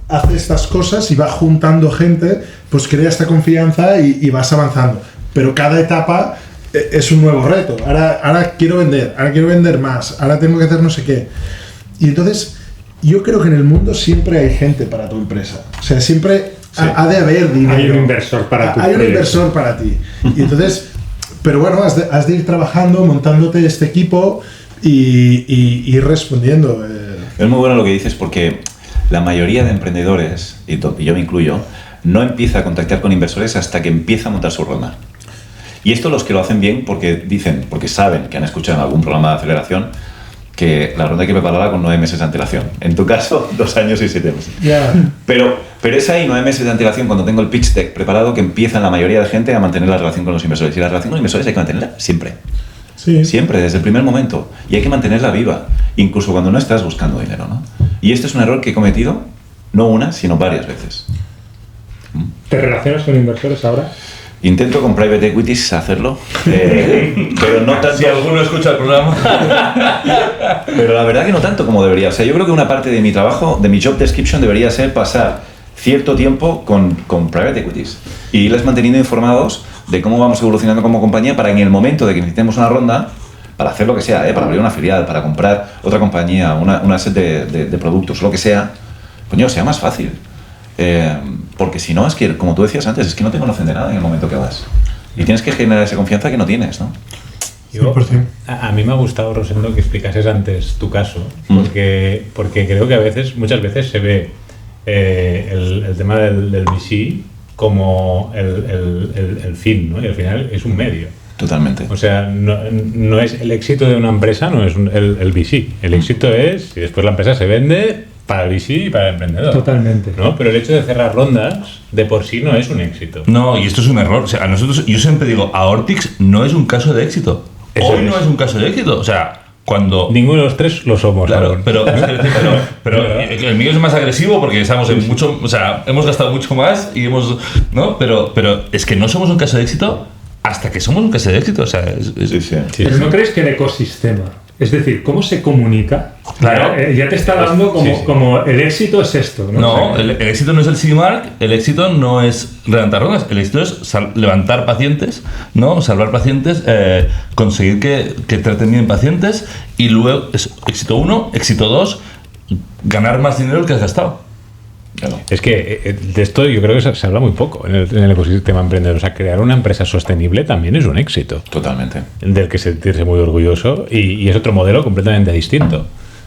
hace estas cosas y va juntando gente, pues crea esta confianza y vas avanzando. Pero cada etapa es un nuevo reto. Ahora quiero vender más, ahora tengo que hacer no sé qué. Y entonces yo creo que en el mundo siempre hay gente para tu empresa. O sea, siempre ha de haber dinero. Hay un inversor para tu Hay un inversor para ti. Y entonces, pero bueno, has de ir trabajando, montándote este equipo y ir respondiendo. Es muy bueno lo que dices, porque la mayoría de emprendedores, y yo me incluyo, no empieza a contactar con inversores hasta que empieza a montar su ronda. Y esto los que lo hacen bien porque saben que han escuchado en algún programa de aceleración que la ronda hay que prepararla con 9 meses de antelación. En tu caso, 2 años y 7 meses. Yeah. Pero es ahí 9 meses de antelación, cuando tengo el pitch deck preparado, que empiezan la mayoría de gente a mantener la relación con los inversores. Y la relación con los inversores hay que mantenerla siempre. Sí. Siempre, desde el primer momento. Y hay que mantenerla viva, incluso cuando no estás buscando dinero, ¿no? Y este es un error que he cometido, no una, sino varias veces. ¿Te relacionas con inversores ahora? Intento con private equities hacerlo, pero no tanto. Si alguno escucha el programa. Pero la verdad que no tanto como debería. O sea, yo creo que una parte de mi trabajo, de mi job description, debería ser pasar cierto tiempo con private equities y irles manteniendo informados de cómo vamos evolucionando como compañía, para en el momento de que necesitemos una ronda, para hacer lo que sea, para abrir una filial, para comprar otra compañía, una set de productos, lo que sea, coño, sea más fácil. Porque si no, es que, como tú decías antes, es que no te conocen de nada en el momento que vas. Y tienes que generar esa confianza que no tienes, ¿no? Yo, a mí me ha gustado, Rosendo, que explicases antes tu caso, porque creo que muchas veces se ve el tema del VC como el fin, ¿no? Y al final es un medio. Totalmente. O sea, no es el éxito de una empresa, no es el VC. El éxito es, si después la empresa se vende, para el VC y para el emprendedor. Totalmente. ¿No? Pero el hecho de cerrar rondas de por sí no es un éxito. No, y esto es un error. O sea, yo siempre digo, Aortix no es un caso de éxito. Hoy no es un caso de éxito. O sea, cuando... Ninguno de los tres lo somos. Claro, pero el mío es más agresivo porque estamos en mucho... O sea, hemos gastado mucho más y hemos... ¿no? Pero es que no somos un caso de éxito hasta que somos un caso de éxito. O sea, Pero ¿no crees que el ecosistema, es decir, cómo se comunica? Claro. Ya te está dando como el éxito es esto, ¿no? No, el éxito no es el CIMARC, el éxito no es levantar rondas, el éxito es levantar pacientes, ¿no? Salvar pacientes, conseguir que traten bien pacientes y luego es éxito 1, éxito 2, ganar más dinero que has gastado. Claro. Es que de esto yo creo que se habla muy poco en el ecosistema emprendedor. O sea, crear una empresa sostenible también es un éxito. Totalmente. Del que sentirse muy orgulloso y es otro modelo completamente distinto,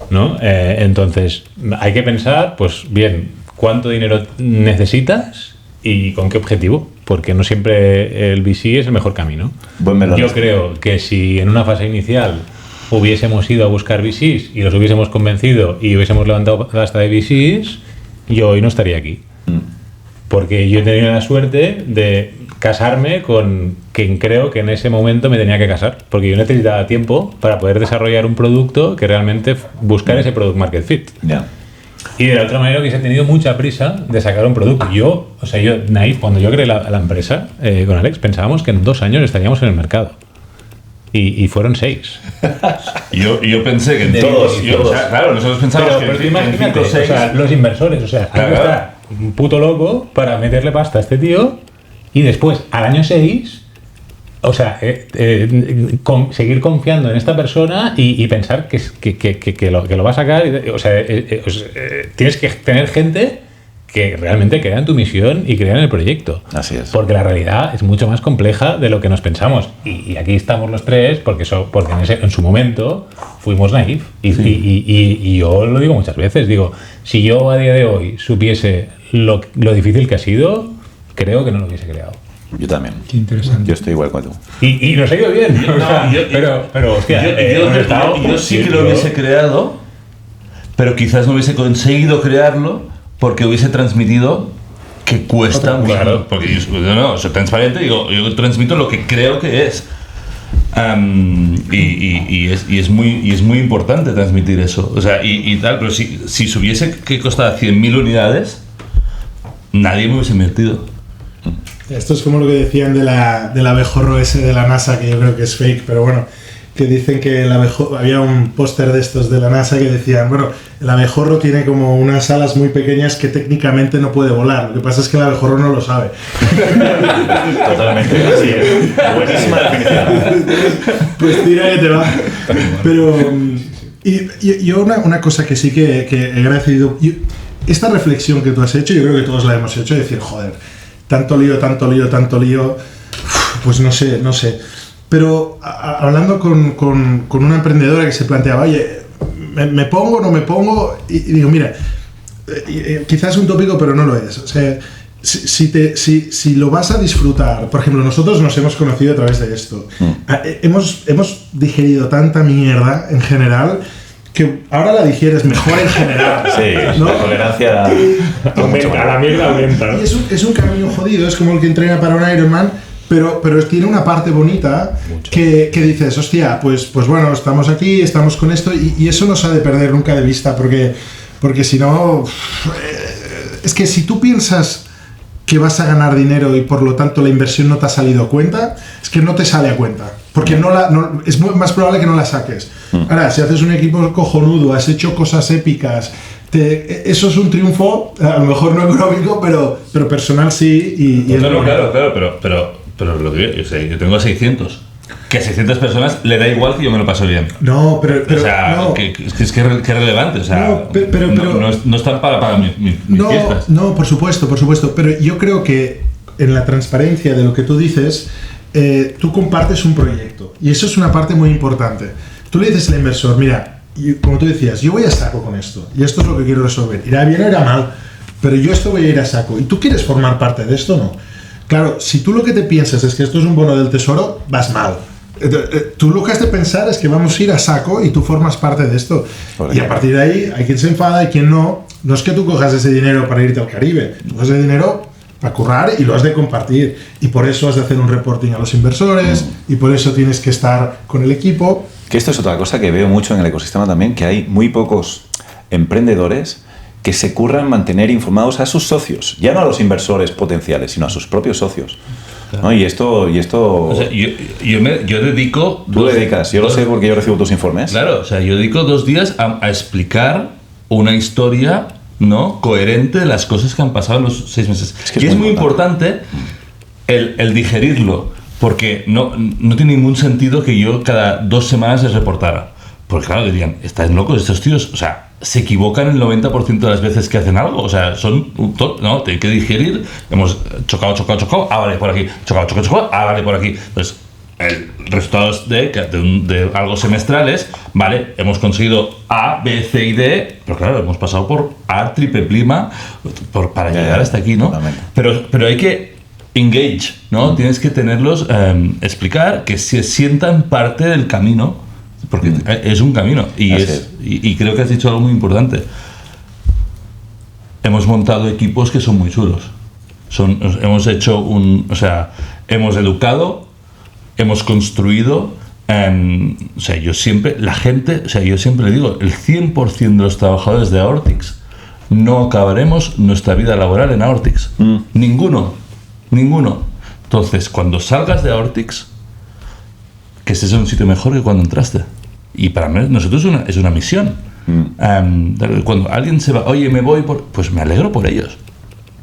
¿no? Entonces, hay que pensar, pues bien, cuánto dinero necesitas y con qué objetivo, porque no siempre el VC es el mejor camino. Buen melón. Yo creo que si en una fase inicial hubiésemos ido a buscar VCs y los hubiésemos convencido y hubiésemos levantado pasta de VCs, yo hoy no estaría aquí. Porque yo he tenido la suerte de casarme con quien creo que en ese momento me tenía que casar. Porque yo necesitaba tiempo para poder desarrollar un producto que realmente buscar ese product market fit. Ya. Y de la otra manera que se ha tenido mucha prisa de sacar un producto. Yo, Naif, cuando yo creé la empresa con Alex, pensábamos que en 2 años estaríamos en el mercado. Y fueron 6. Yo pensé que en todos. O sea, claro, nosotros pensábamos pero que imagínate, en 5 o 6. o sea, los inversores, o sea, hay que estar un puto loco para meterle pasta a este tío y después, al año 6, o sea, seguir confiando en esta persona y pensar que lo va a sacar. O sea, tienes que tener gente que realmente crea en tu misión y crea en el proyecto. Así es. Porque la realidad es mucho más compleja de lo que nos pensamos. Y aquí estamos los tres porque en su momento fuimos naif. Y yo lo digo muchas veces. Digo, si yo a día de hoy supiese lo difícil que ha sido, creo que no lo hubiese creado. Yo también. Qué interesante. Yo estoy igual que tú. Y nos ha ido bien. No, o sea, pero hostia, yo sí que lo hubiese creado, pero quizás no hubiese conseguido crearlo porque hubiese transmitido que cuesta mucho. Claro. Porque yo soy transparente, digo, yo transmito lo que creo que es. Y es muy importante transmitir eso. O sea, y tal, pero si se hubiese que costar 100.000 unidades, nadie me hubiese invertido. Esto es como lo que decían del abejorro ese de la NASA, que yo creo que es fake, pero bueno, que dicen que había un póster de estos de la NASA que decían, bueno, el abejorro tiene como unas alas muy pequeñas que técnicamente no puede volar, lo que pasa es que el abejorro no lo sabe. Totalmente, así es. Buenísima definición. Pues tira que te va. Pero y yo una cosa que sí que he agradecido, esta reflexión que tú has hecho, yo creo que todos la hemos hecho, decir, joder, tanto lío, pues no sé. Pero hablando con una emprendedora que se planteaba, oye, ¿me pongo o no me pongo? Y digo, mira, quizás es un tópico, pero no lo es. O sea, si lo vas a disfrutar, por ejemplo, nosotros nos hemos conocido a través de esto. Hemos digerido tanta mierda en general que ahora la digieres mejor en general. Sí, ¿no? la tolerancia Aumenta, la mierda aumenta. Y es un camino jodido, es como el que entrena para un Ironman. Pero tiene una parte bonita que dices, hostia, pues bueno, estamos aquí, estamos con esto y eso no se ha de perder nunca de vista porque si no, es que si tú piensas que vas a ganar dinero y por lo tanto la inversión no te ha salido a cuenta, es que no te sale a cuenta, porque es más probable que no la saques. Ahora, si haces un equipo cojonudo, has hecho cosas épicas, eso es un triunfo, a lo mejor no económico, pero personal sí. Pero lo que yo tengo a 600. Que a 600 personas le da igual que yo me lo paso bien. No, pero o sea, no. que es relevante. O sea, no están para mis fiestas. No, por supuesto. Pero yo creo que en la transparencia de lo que tú dices, tú compartes un proyecto. Y eso es una parte muy importante. Tú le dices al inversor, mira, como tú decías, yo voy a saco con esto. Y esto es lo que quiero resolver. Irá bien o irá mal. Pero yo esto voy a ir a saco. ¿Y tú quieres formar parte de esto o no? Claro, si tú lo que te piensas es que esto es un bono del tesoro, vas mal. Tú lo que has de pensar es que vamos a ir a saco y tú formas parte de esto. Por y a partir de ahí hay quien se enfada y quien no. No es que tú cojas ese dinero para irte al Caribe, tú cojas ese dinero para currar y lo has de compartir. Y por eso has de hacer un reporting a los inversores y por eso tienes que estar con el equipo. Que esto es otra cosa que veo mucho en el ecosistema también, que hay muy pocos emprendedores que se curran mantener informados a sus socios, ya no a los inversores potenciales, sino a sus propios socios. ¿No? Y esto... O sea, yo dedico... Tú dedicas, yo lo sé porque yo recibo tus informes. Claro, o sea, yo dedico 2 días a explicar una historia, ¿no?, coherente de las cosas que han pasado en los 6 meses. Y es muy importante el digerirlo, porque no tiene ningún sentido que yo cada 2 semanas les reportara. Porque claro, dirían, están locos estos tíos, o sea, se equivocan el 90% de las veces que hacen algo, o sea, no, tienen que digerir, hemos chocado, vale, por aquí, chocado, vale, por aquí. Entonces, el resultado de algo semestrales, vale, hemos conseguido A, B, C y D, pero claro, hemos pasado por A, triple prima, para llegar hasta aquí, ¿no? Pero hay que engage, ¿no? Tienes que tenerlos, explicar que se sientan parte del camino, porque es un camino, y creo que has dicho algo muy importante. Hemos montado equipos que son muy chulos. Hemos hecho hemos educado, hemos construido, yo siempre le digo, el 100% de los trabajadores de Aortix no acabaremos nuestra vida laboral en Aortix. Ninguno. Entonces, cuando salgas de Aortix, que estés en un sitio mejor que cuando entraste. Y para nosotros es una misión. Cuando alguien se va, oye, me voy, pues me alegro por ellos.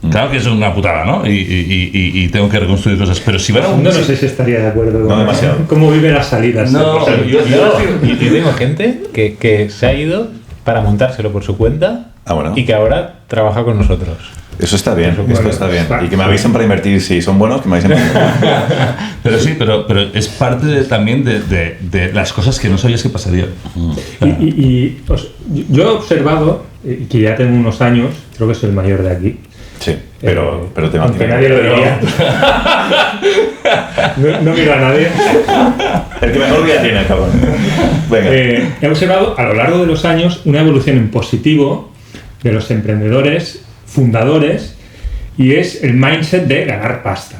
Claro que es una putada, ¿no? Y tengo que reconstruir cosas. Pero si van a no sé si estaría de acuerdo con demasiado. Cómo viven las salidas. No, yo tengo gente que se ha ido para montárselo por su cuenta y que ahora trabaja con nosotros. Eso está bien, está bien. Y que me avisen para invertir, si son buenos, que me avisen para invertir. pero es parte también de las cosas que no sabías que pasarían. Yo he observado, que ya tengo unos años, creo que soy el mayor de aquí. Sí, pero te aunque nadie lo diría. No miro a nadie. El que mejor día tiene, cabrón. Venga. He observado a lo largo de los años una evolución en positivo de los emprendedores fundadores, y es el mindset de ganar pasta.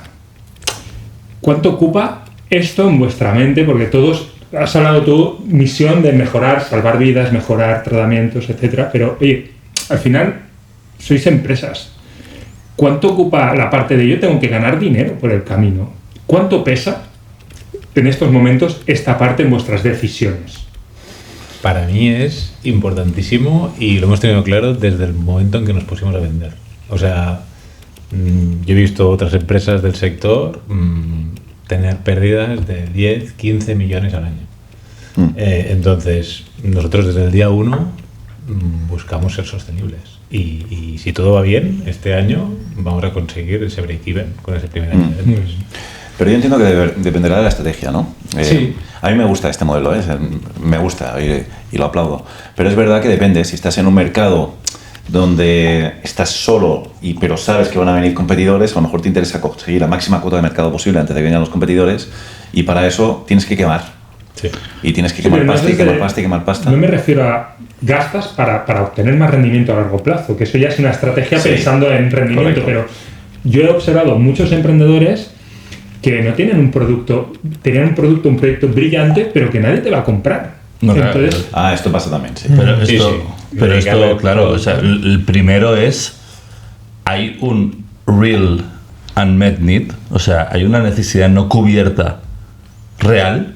¿Cuánto ocupa esto en vuestra mente? Porque todos, has hablado tú, misión de mejorar, salvar vidas, mejorar tratamientos, etcétera, pero oye, al final sois empresas. ¿Cuánto ocupa la parte de yo tengo que ganar dinero por el camino? ¿Cuánto pesa en estos momentos esta parte en vuestras decisiones? Para mí es importantísimo y lo hemos tenido claro desde el momento en que nos pusimos a vender. O sea, yo he visto otras empresas del sector tener pérdidas de 10, 15 millones al año. Entonces, nosotros desde el día 1 buscamos ser sostenibles. Y si todo va bien, este año vamos a conseguir ese break-even con ese primer año. Pero yo entiendo que dependerá de la estrategia, ¿no? Sí. A mí me gusta este modelo, me gusta y lo aplaudo. Pero es verdad que depende. Si estás en un mercado donde estás solo, pero sabes que van a venir competidores, a lo mejor te interesa conseguir la máxima cuota de mercado posible antes de que vengan los competidores, y para eso tienes que quemar. Sí. Y tienes que quemar pasta y quemar pasta y quemar pasta. No me refiero a gastas para obtener más rendimiento a largo plazo, que eso ya es una estrategia pensando en rendimiento. Correcto. Pero yo he observado muchos emprendedores que no tienen un producto, tenían un proyecto brillante, pero que nadie te va a comprar. No, entonces, esto pasa también, sí. Pero esto, claro, o sea, el primero es, hay un real unmet need, o sea, hay una necesidad no cubierta real,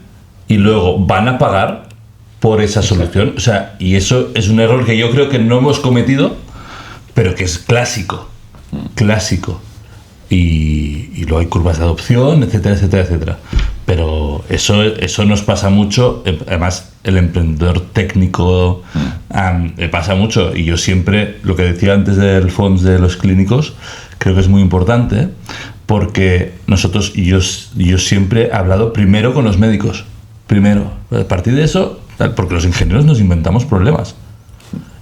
y luego van a pagar por esa solución. O sea, y eso es un error que yo creo que no hemos cometido, pero que es clásico. Y luego hay curvas de adopción, etcétera. Pero eso nos pasa mucho. Además, el emprendedor técnico le pasa mucho. Y yo siempre, lo que decía antes del fons de los clínicos, creo que es muy importante, porque yo siempre he hablado primero con los médicos. A partir de eso, porque los ingenieros nos inventamos problemas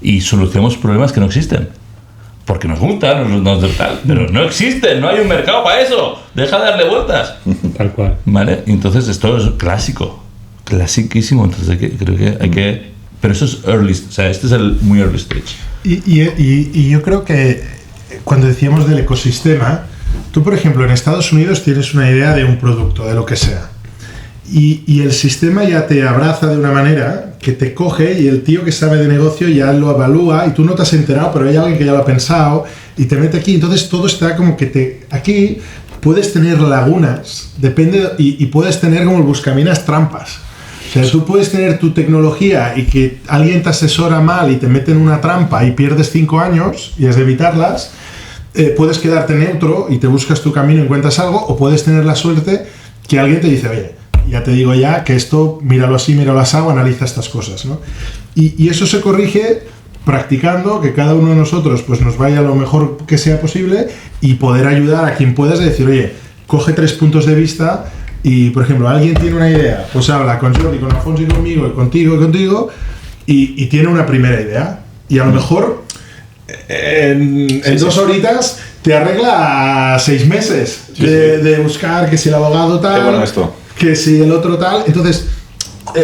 y solucionamos problemas que no existen. porque nos gusta, tal, pero no existe, no hay un mercado para eso. Deja de darle vueltas. Tal cual. ¿Vale? Entonces esto es clásico, clasiquísimo. Entonces creo que hay que... Pero eso es early, o sea, este es el muy early stage. Y yo creo que cuando decíamos del ecosistema, tú, por ejemplo, en Estados Unidos tienes una idea de un producto, de lo que sea. Y el sistema ya te abraza de una manera que te coge y el tío que sabe de negocio ya lo evalúa y tú no te has enterado, pero hay alguien que ya lo ha pensado y te mete aquí. Entonces todo está como que aquí puedes tener lagunas, y puedes tener como el buscaminas trampas. O sea, tú puedes tener tu tecnología y que alguien te asesora mal y te mete en una trampa y pierdes 5 años y has de evitarlas. Puedes quedarte neutro y te buscas tu camino y encuentras algo, o puedes tener la suerte que alguien te dice, oye, ya te digo ya que esto, míralo así, míralo así, o analiza estas cosas, ¿no? Y eso se corrige practicando, que cada uno de nosotros pues nos vaya lo mejor que sea posible y poder ayudar a quien puedas, decir, oye, coge 3 puntos de vista y, por ejemplo, alguien tiene una idea, pues habla con Jordi, con Alfonso y conmigo, y contigo, y tiene una primera idea. Y a lo mejor en 2 horitas te arregla 6 meses de buscar que si el abogado tal... Qué bueno esto. Que si el otro tal. Entonces,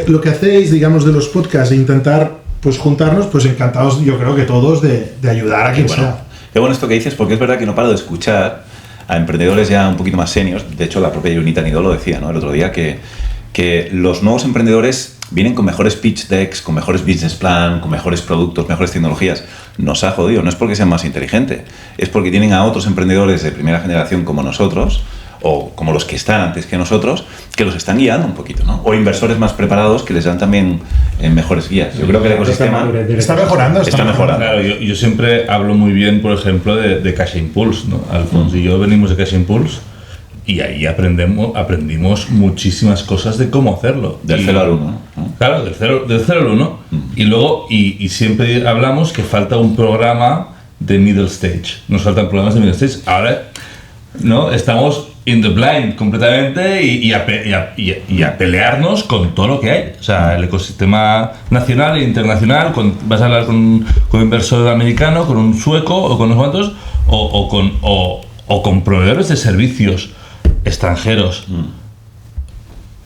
lo que hacéis, digamos, de los podcasts, de intentar pues juntarnos, pues encantados, yo creo que todos, de ayudar a quien sea. Qué bueno esto que dices, porque es verdad que no paro de escuchar a emprendedores ya un poquito más seniors. De hecho, la propia Junita Nidó lo decía, ¿no?, el otro día, que los nuevos emprendedores vienen con mejores pitch decks, con mejores business plan, con mejores productos, mejores tecnologías. Nos ha jodido, no es porque sean más inteligentes, es porque tienen a otros emprendedores de primera generación como nosotros, o como los que están antes que nosotros, que los están guiando un poquito, ¿no? O inversores más preparados que les dan también mejores guías. Yo creo que el ecosistema está mejorando. Claro, yo siempre hablo muy bien, por ejemplo, de Cash Impulse, ¿no? Alfonso y yo venimos de Cash Impulse y ahí aprendimos muchísimas cosas de cómo hacerlo. Del 0 al 1, ¿no? Claro, del 0 al 1. Y luego, y siempre hablamos que falta un programa de middle stage. Nos faltan programas de middle stage. Ahora, ¿no? Estamos in the blind completamente y a pelearnos con todo lo que hay. O sea, el ecosistema nacional e internacional, vas a hablar con un inversor americano, con un sueco o con unos cuantos, o con proveedores de servicios extranjeros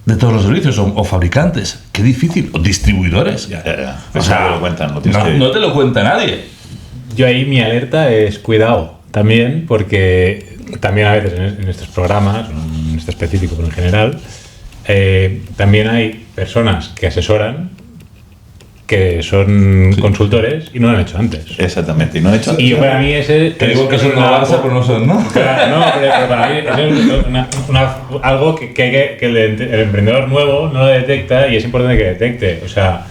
de todos los servicios, o fabricantes. Qué difícil. O distribuidores. O sea, no te lo cuentan. No te lo cuenta nadie. Yo ahí mi alerta es cuidado también, porque también a veces en estos programas, en este específico pero en general, también hay personas que asesoran, que son consultores y no lo han hecho antes. Exactamente, y no han hecho antes. Y para mí ese... Te digo que son una Barça, pero no son, ¿no? Claro, no, pero para mí es algo que el emprendedor nuevo no lo detecta, y es importante que detecte. O sea,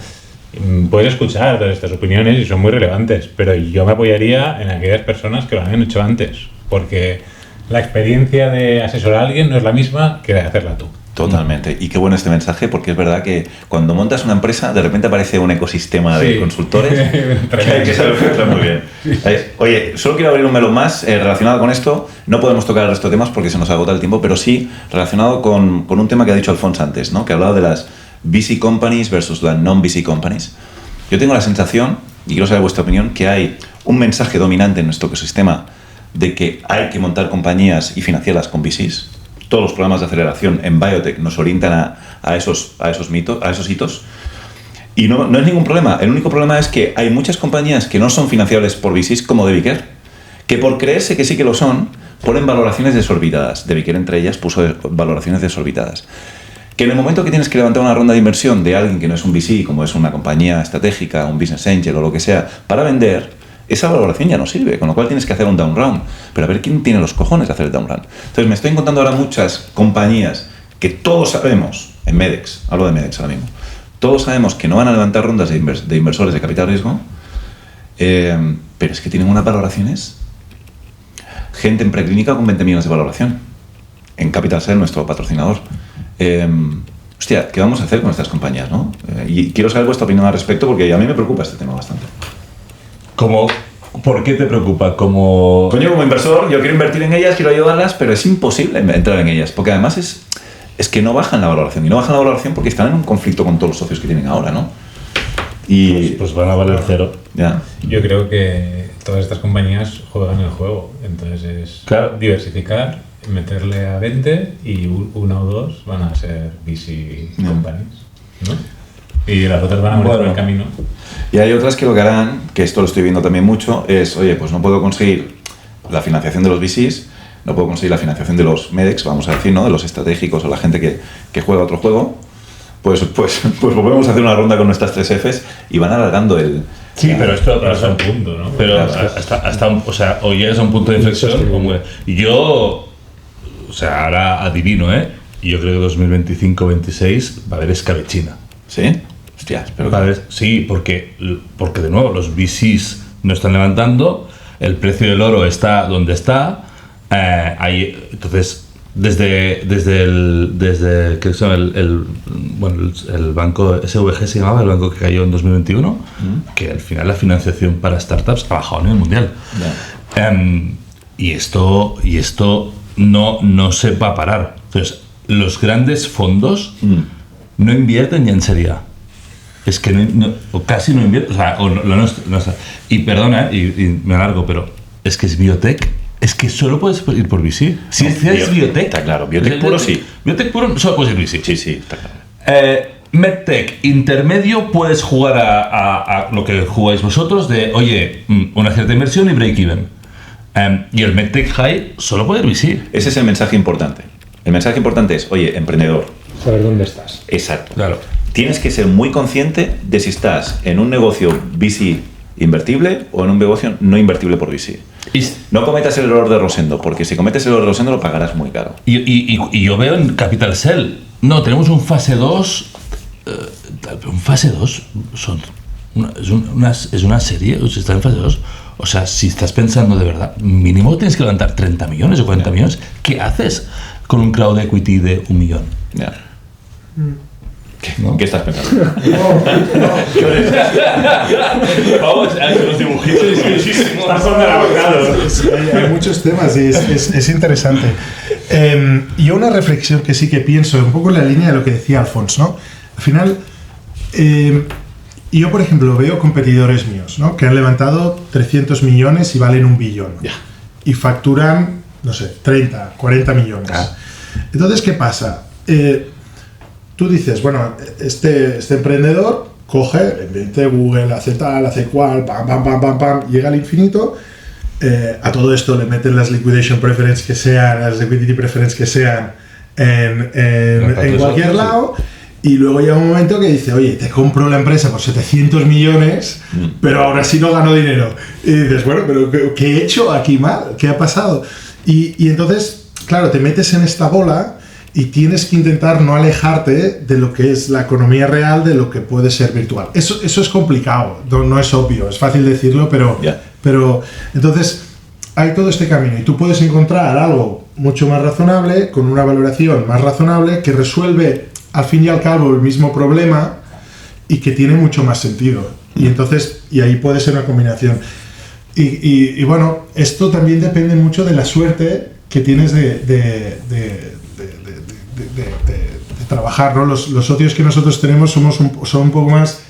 puedes escuchar todas estas opiniones y son muy relevantes, pero yo me apoyaría en aquellas personas que lo han hecho antes, porque la experiencia de asesorar a alguien no es la misma que de hacerla tú. Totalmente. Y qué bueno este mensaje, porque es verdad que cuando montas una empresa, de repente aparece un ecosistema de consultores que hay que saber filtrar muy bien. Oye, solo quiero abrir un melón más relacionado con esto. No podemos tocar el resto de temas porque se nos agota el tiempo, pero sí relacionado con un tema que ha dicho Alfonso antes, ¿no?, que ha hablado de las VC companies versus las non-VC companies. Yo tengo la sensación, y quiero saber vuestra opinión, que hay un mensaje dominante en nuestro ecosistema de que hay que montar compañías y financiarlas con VCs. Todos los programas de aceleración en biotech nos orientan a esos hitos. Y no es ningún problema. El único problema es que hay muchas compañías que no son financiables por VCs, como Deviker, que por creerse que sí que lo son, ponen valoraciones desorbitadas. Deviker, entre ellas, puso valoraciones desorbitadas. Que en el momento que tienes que levantar una ronda de inversión de alguien que no es un VC, como es una compañía estratégica, un business angel o lo que sea, para vender, esa valoración ya no sirve, con lo cual tienes que hacer un down round. Pero a ver quién tiene los cojones de hacer el down round. Entonces me estoy encontrando ahora muchas compañías que todos sabemos, en Medex, hablo de Medex ahora mismo, todos sabemos que no van a levantar rondas de inversores de capital riesgo, pero es que tienen unas valoraciones, gente en preclínica con 20 millones de valoración, en Capital Cell, nuestro patrocinador. Hostia, ¿qué vamos a hacer con estas compañías, no? Y quiero saber vuestra opinión al respecto, porque a mí me preocupa este tema bastante. ¿Por qué te preocupa? Como inversor, yo quiero invertir en ellas, quiero ayudarlas, pero es imposible entrar en ellas, porque además es que no bajan la valoración, y no bajan la valoración porque están en un conflicto con todos los socios que tienen ahora, ¿no? Y pues van a valer cero. ya. Yo creo que todas estas compañías juegan el juego, entonces es Claro. diversificar, meterle a 20 y una o dos van a ser VC companies, ¿no? Y las otras van a morir por el camino. Y hay otras que lo que harán, que esto lo estoy viendo también mucho, es, oye, pues no puedo conseguir la financiación de los VCs, no puedo conseguir la financiación de los MEDEX, vamos a decir, ¿no? De los estratégicos o la gente que juega otro juego, pues volvemos a hacer una ronda con nuestras 3 Fs y van alargando el... Sí, pero esto Hasta un punto, ¿no? Pero Claro. hasta o sea, o llegas a un punto de inflexión como yo, o sea, ahora adivino, yo creo que 2025-26 va a haber escabechina. ¿Sí? Hostias, pero... Va a haber, sí, porque de nuevo los VCs no están levantando, el precio del oro está donde está, entonces desde que son el banco SVG se llamaba, el banco que cayó en 2021, que al final la financiación para startups ha bajado a nivel mundial. Y esto no se va a parar. Entonces, los grandes fondos no invierten ya en Serie A. Es que o casi no invierten, o sea, no está. Y perdona, y me alargo, pero es que es biotech. Es que solo puedes ir por VC. Si es biotech. Está claro, biotech puro sí. Biotech puro solo puedes ir VC. Sí, está claro. MedTech intermedio puedes jugar a lo que jugáis vosotros de, oye, una cierta inversión y break-even. Y el MedTech High solo puede ir VC. Ese es el mensaje importante. El mensaje importante es, oye, emprendedor. Saber dónde estás. Exacto. Claro. Tienes que ser muy consciente de si estás en un negocio VC invertible o en un negocio no invertible por VC. No cometas el error de Rosendo, porque si cometes el error de Rosendo lo pagarás muy caro. Y yo veo en Capital Cell, no, tenemos un fase 2, un fase 2 es una serie, o sea, está en fase 2. O sea, si estás pensando de verdad, mínimo tienes que levantar 30 millones o 40 millones. ¿Qué haces con un crowd equity de 1 millón? Ya. ¿No? ¿Qué estás pensando? Vamos a los dibujitos. Hay muchos temas y es interesante. Y una reflexión que sí que pienso, un poco en la línea de lo que decía Alfonso, ¿no? Al final, yo por ejemplo veo competidores míos, ¿no? Que han levantado 300 millones y valen 1 billón. Ya. Y facturan, no sé, 30, 40 millones. Entonces, ¿qué pasa? Tú dices, bueno, este emprendedor coge, invierte Google, hace tal, hace cual, pam, llega al infinito. A todo esto le meten las liquidation preference que sean, las liquidity preference que sean en cualquier lado. Y luego llega un momento que dice, oye, te compro la empresa por 700 millones, pero ahora sí no gano dinero. Y dices, bueno, pero ¿qué he hecho aquí mal? ¿Qué ha pasado? Y entonces, claro, te metes en esta bola y tienes que intentar no alejarte de lo que es la economía real, de lo que puede ser virtual. Eso es complicado, no es obvio, es fácil decirlo, pero entonces hay todo este camino y tú puedes encontrar algo mucho más razonable, con una valoración más razonable, que resuelve al fin y al cabo el mismo problema y que tiene mucho más sentido. Y entonces, y ahí puede ser una combinación. Y bueno, esto también depende mucho de la suerte que tienes de trabajar, ¿no? Los socios que nosotros tenemos son un poco más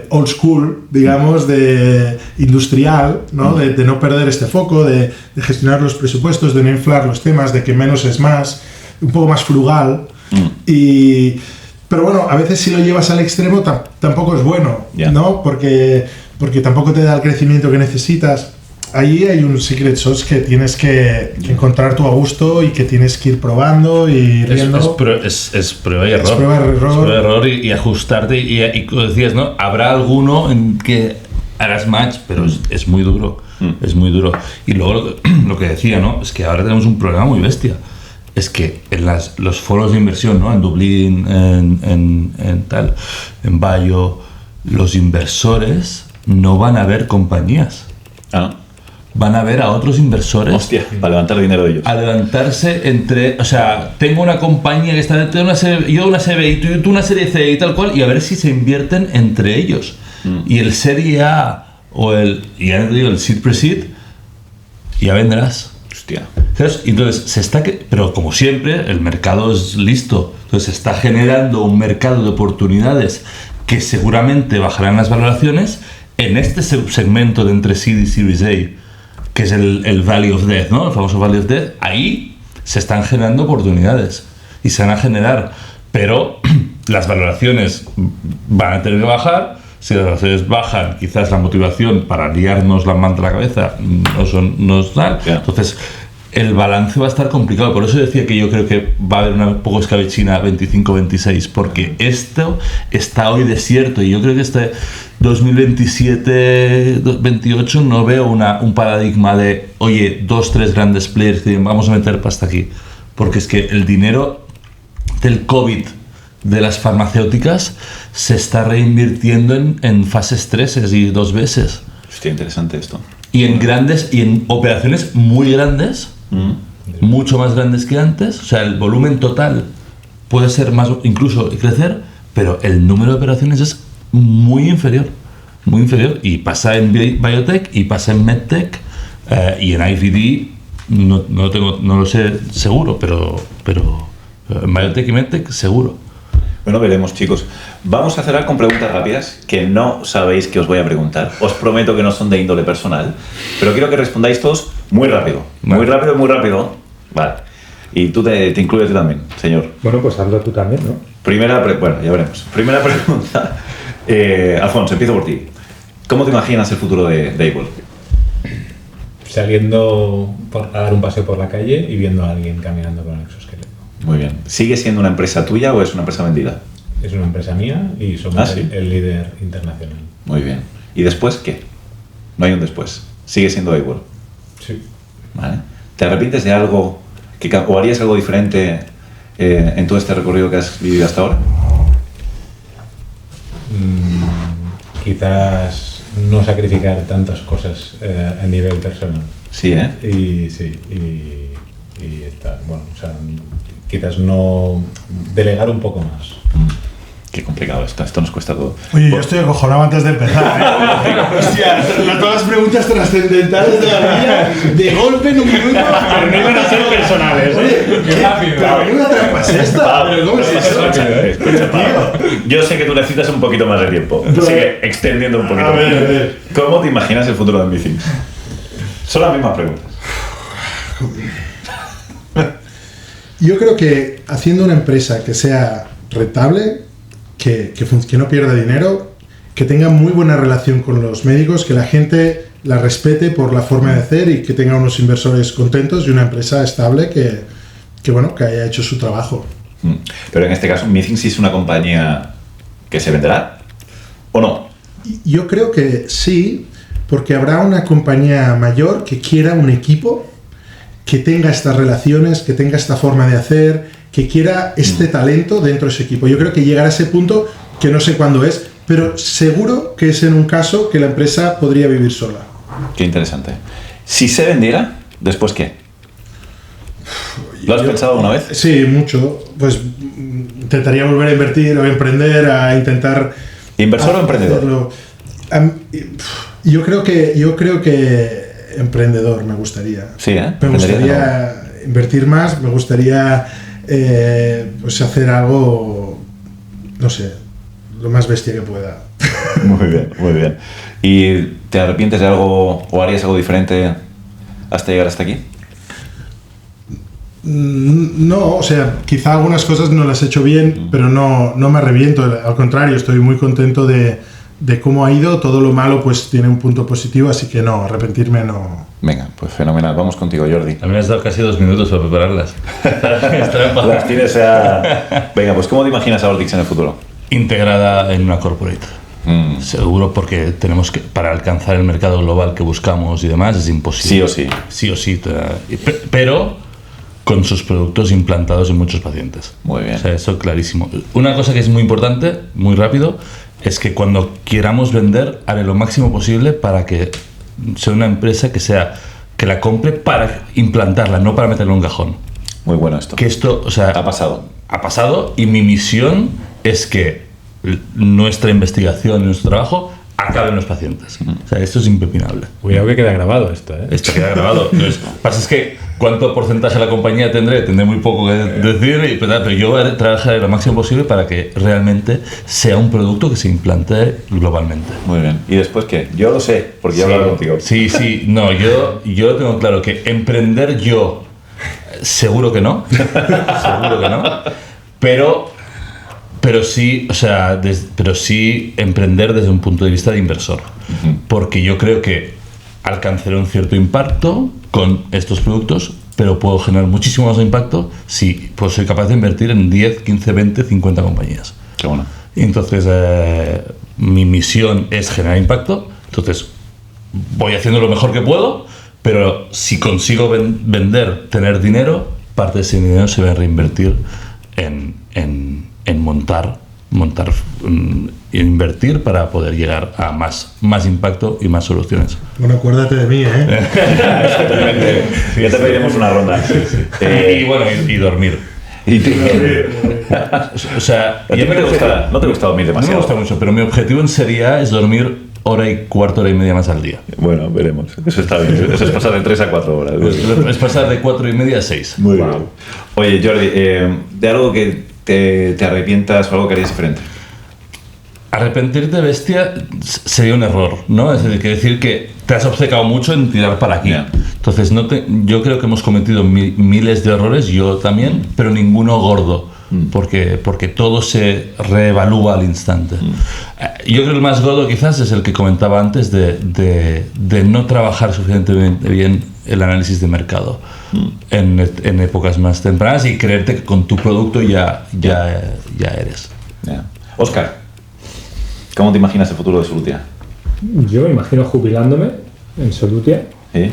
old school, digamos, de industrial, ¿no? De no perder este foco, de gestionar los presupuestos, de no inflar los temas, de que menos es más, un poco más frugal. Pero bueno, a veces si lo llevas al extremo tampoco es bueno, ¿no? Porque tampoco te da el crecimiento que necesitas. Ahí hay un secret sauce que tienes que encontrar tú a gusto y que tienes que ir probando y riendo. Es prueba y error. Es prueba y error. Es prueba y error y ajustarte. Y como decías, ¿no? Habrá alguno en que hagas match, pero es muy duro. Es muy duro. Y luego lo que decía, ¿no? Es que ahora tenemos un problema muy bestia. Es que en los foros de inversión, ¿no? En Dublín, en Bayo, los inversores no van a ver compañías. Van a ver a otros inversores. Hostia, para levantar dinero de ellos. A levantarse entre... O sea, tengo una compañía que está dentro de una serie... Yo una serie B y tú una serie C y tal cual, y a ver si se invierten entre ellos. Y el serie A o ya te digo, el seed pre-seed, ya vendrás. Hostia. ¿Sabes? Entonces, pero como siempre, el mercado es listo. Entonces, se está generando un mercado de oportunidades que seguramente bajarán las valoraciones en este subsegmento de entre Seed y Series A, que es el Valley of Death, ¿no? El famoso Valley of Death. Ahí se están generando oportunidades y se van a generar, pero las valoraciones van a tener que bajar. Si las valoraciones bajan, quizás la motivación para liarnos la manta a la cabeza no es tal. Entonces, el balance va a estar complicado. Por eso decía que yo creo que va a haber una poco escabechina 25-26, porque esto está hoy desierto y yo creo que este 2027-28 no veo un paradigma de, oye, 2-3 grandes players que digan, vamos a meter pasta aquí. Porque es que el dinero del COVID de las farmacéuticas se está reinvirtiendo en fases 3 y 2 veces. Hostia, interesante esto. Y en operaciones muy grandes, mucho más grandes que antes. O sea, el volumen total puede ser más, incluso crecer, pero el número de operaciones es muy inferior. Muy inferior. Y pasa en biotech y pasa en medtech y en IVD no lo sé seguro, pero en biotech y medtech seguro. Bueno, veremos, chicos. Vamos a cerrar con preguntas rápidas que no sabéis que os voy a preguntar. Os prometo que no son de índole personal, pero quiero que respondáis todos muy rápido. Muy rápido, muy rápido. Vale. Y tú te incluyes tú también, señor. Bueno, pues hazlo tú también, ¿no? Bueno, ya veremos. Primera pregunta. Alfonso, empiezo por ti. ¿Cómo te imaginas el futuro de Able? Saliendo a dar un paseo por la calle y viendo a alguien caminando con el exoesqueleto. Muy bien. ¿Sigue siendo una empresa tuya o es una empresa vendida? Es una empresa mía y somos el líder internacional. Muy bien. ¿Y después qué? No hay un después. ¿Sigue siendo Able? Sí. ¿Vale? ¿Te arrepientes de algo o harías algo diferente en todo este recorrido que has vivido hasta ahora? Quizás no sacrificar tantas cosas a nivel personal. Sí, ¿eh? Y está, bueno, o sea, quizás no delegar un poco más. Qué complicado esto nos cuesta todo. Oye, yo estoy acojonado antes de empezar, ¿eh? Hostia, todas las preguntas trascendentales de la vida, de golpe en un minuto. Pero no iban a ser personales, Oye, qué rápido. Pero ¿qué una trampa es esta? ¿Pero cómo es eso? Escucha, Pablo, yo sé que tú necesitas un poquito más de tiempo, así que extendiendo un poquito. A ver. ¿Cómo te imaginas el futuro de Meetings? Son las mismas preguntas. Yo creo que haciendo una empresa que sea rentable, que no pierda dinero, que tenga muy buena relación con los médicos, que la gente la respete por la forma de hacer y que tenga unos inversores contentos y una empresa estable que haya hecho su trabajo. Pero en este caso, Meetings es una compañía que se venderá, ¿o no? Yo creo que sí, porque habrá una compañía mayor que quiera un equipo que tenga estas relaciones, que tenga esta forma de hacer, que quiera este talento dentro de ese equipo. Yo creo que llegará a ese punto, que no sé cuándo es, pero seguro que es en un caso que la empresa podría vivir sola. Qué interesante. Si se vendiera, ¿después qué? ¿Lo has pensado alguna vez? Sí, mucho. Pues intentaría volver a invertir o emprender, a intentar... ¿Inversor o emprendedor? Yo creo que emprendedor me gustaría. Sí, ¿eh? Me gustaría invertir más, me gustaría pues hacer algo, no sé, lo más bestia que pueda. Muy bien, muy bien. ¿Y te arrepientes de algo o harías algo diferente hasta llegar hasta aquí? No, o sea, quizá algunas cosas no las he hecho bien, pero no me arrepiento, al contrario, estoy muy contento de cómo ha ido. Todo lo malo pues tiene un punto positivo, así que no, arrepentirme no. Venga, pues fenomenal, vamos contigo, Jordi. A mí me has dado casi 2 minutos para prepararlas. Las tienes a... Venga, pues ¿cómo te imaginas a Ordix en el futuro? Integrada en una corporate. Seguro, porque tenemos que, para alcanzar el mercado global que buscamos y demás, es imposible. Sí o sí. Sí o sí. Pero con sus productos implantados en muchos pacientes. Muy bien. O sea, eso clarísimo. Una cosa que es muy importante, muy rápido, es que cuando queramos vender, haré lo máximo posible para que sea una empresa que la compre para implantarla, no para meterla en un cajón. Muy bueno esto. Que esto, o sea, ha pasado y mi misión es que nuestra investigación y nuestro trabajo acabe en los pacientes. O sea, esto es impepinable. Cuidado que queda grabado esto, ¿eh? Esto queda grabado. Entonces, pasa es que ¿Cuánto porcentaje de la compañía tendré? Tendré muy poco que decir, pero yo trabajaré lo máximo posible para que realmente sea un producto que se implante globalmente. Muy bien. ¿Y después qué? Yo lo sé, porque yo he hablado contigo. Sí. No, yo tengo claro que emprender yo, seguro que no. Seguro que no. Pero sí, o sea, pero sí emprender desde un punto de vista de inversor. Porque yo creo que alcanzaré un cierto impacto con estos productos, pero puedo generar muchísimo más impacto si pues soy capaz de invertir en 10, 15, 20, 50 compañías. Qué bueno. Y entonces mi misión es generar impacto, entonces voy haciendo lo mejor que puedo, pero si consigo vender, tener dinero, parte de ese dinero se va a reinvertir en montar, invertir para poder llegar a más impacto y más soluciones. Bueno, acuérdate de mí, ¿eh? Ya te pediremos una ronda. Y bueno, y dormir. O sea, no te gusta dormir demasiado. No me gusta mucho, pero mi objetivo en serie es dormir hora y cuarto, hora y media más al día. Bueno, veremos. Eso está bien. Eso es pasar de 3 a 4 horas. Es pasar de 4 y media a 6. Muy bien. Oye, Jordi, de algo que te arrepientas o algo que harías diferente. Arrepentirte bestia sería un error, ¿no? Es decir, que te has obcecado mucho en tirar para aquí. Yeah. Entonces, yo creo que hemos cometido miles de errores, yo también, pero ninguno gordo, porque todo se reevalúa al instante. Yo creo que el más gordo quizás es el que comentaba antes de no trabajar suficientemente bien el análisis de mercado en épocas más tempranas y creerte que con tu producto ya eres. Yeah. Óscar, ¿cómo te imaginas el futuro de Solutia? Yo me imagino jubilándome en Solutia. ¿Sí?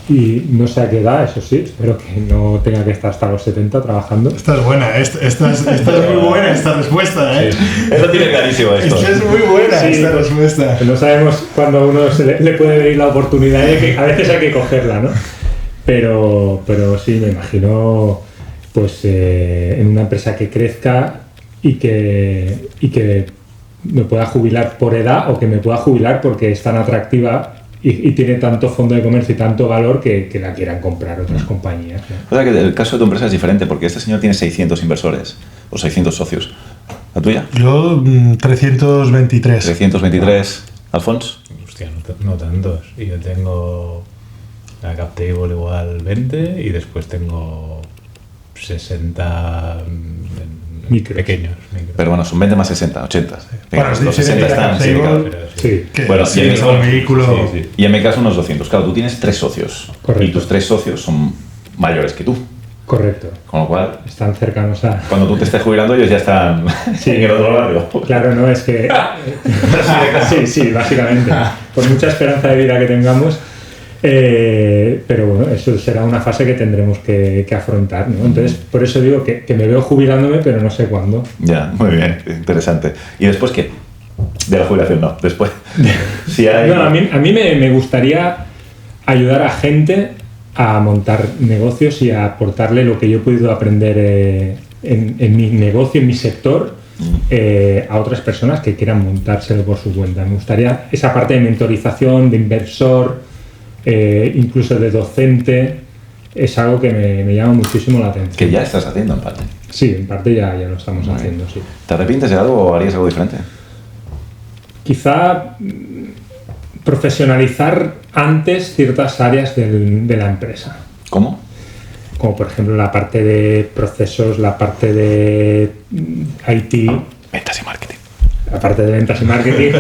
Y no sé a qué edad, eso sí, espero que no tenga que estar hasta los 70 trabajando. Esta es buena, esta es muy buena esta respuesta, ¿eh? Sí. Eso tiene clarísimo esto. Esta es muy buena, sí, esta respuesta. No sabemos cuándo a uno le puede venir la oportunidad, que a veces hay que cogerla, ¿no? Pero sí, me imagino pues en una empresa que crezca y que me pueda jubilar por edad o que me pueda jubilar porque es tan atractiva y tiene tanto fondo de comercio y tanto valor que la quieran comprar otras compañías, ¿no? O sea que el caso de tu empresa es diferente porque este señor tiene 600 inversores o 600 socios. ¿La tuya? Yo 323. 323. ¿Alfonso? Hostia, no tantos. Y yo tengo la cap table igual 20 y después tengo 60 pequeños. Pero bueno, son 20 más 60, 80. Bueno, los 60 están sindicados. Sí. Bueno, y en mi caso, vehículo. Sí. Y en mi caso unos 200. Claro, tú tienes 3 socios. Correcto. Y tus 3 socios son mayores que tú. Correcto. Con lo cual, están cercanos a... cuando tú te estés jubilando, ellos ya están en el otro barrio. Claro, no, es que... sí, básicamente. Por mucha esperanza de vida que tengamos, pero bueno, eso será una fase que tendremos que afrontar, ¿no? Entonces, por eso digo que me veo jubilándome, pero no sé cuándo. Ya, muy bien, interesante. ¿Y después qué? De la jubilación no, después. Si hay... No, a mí me gustaría ayudar a gente a montar negocios y a aportarle lo que yo he podido aprender en mi negocio, en mi sector, a otras personas que quieran montárselo por su cuenta. Me gustaría esa parte de mentorización, de inversor, incluso de docente, es algo que me llama muchísimo la atención. Que ya estás haciendo en parte. Sí, en parte ya lo estamos haciendo, sí. ¿Te arrepientes de algo o harías algo diferente? Quizá profesionalizar antes ciertas áreas de la empresa. ¿Cómo? Como por ejemplo la parte de procesos, la parte de IT. Ventas y marketing. La parte de ventas y marketing.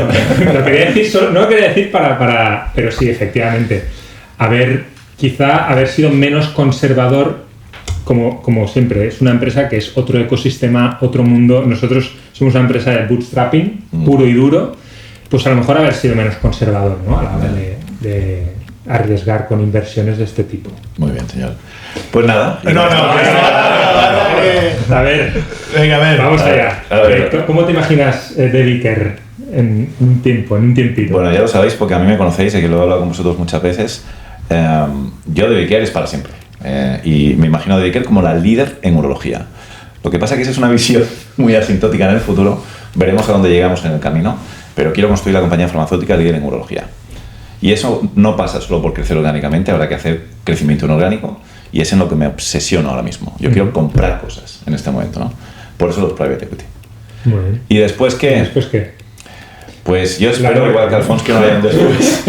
Lo quería decir, no lo quería decir pero sí, efectivamente. Quizá haber sido menos conservador, como siempre. Es una empresa que es otro ecosistema, otro mundo. Nosotros somos una empresa de bootstrapping, puro y duro. Pues a lo mejor haber sido menos conservador, ¿no? A la hora de arriesgar con inversiones de este tipo. Muy bien, señor. Pues nada. A ver. Venga, a ver. Vamos allá. A ver. ¿Cómo te imaginas Dediker en un tiempito? Bueno, ya lo sabéis porque a mí me conocéis y que lo he hablado con vosotros muchas veces. Yo Dediker es para siempre. Y me imagino a Dediker como la líder en urología. Lo que pasa es que esa es una visión muy asintótica en el futuro. Veremos a dónde llegamos en el camino. Pero quiero construir la compañía farmacéutica líder en urología. Y eso no pasa solo por crecer orgánicamente, habrá que hacer crecimiento inorgánico. y es en lo que me obsesiono ahora mismo. Yo quiero comprar cosas en este momento, ¿no? Por eso los private equity. Muy bien. ¿Y después qué? ¿Después qué? Pues yo espero, igual que Alfonso, que no haya un después.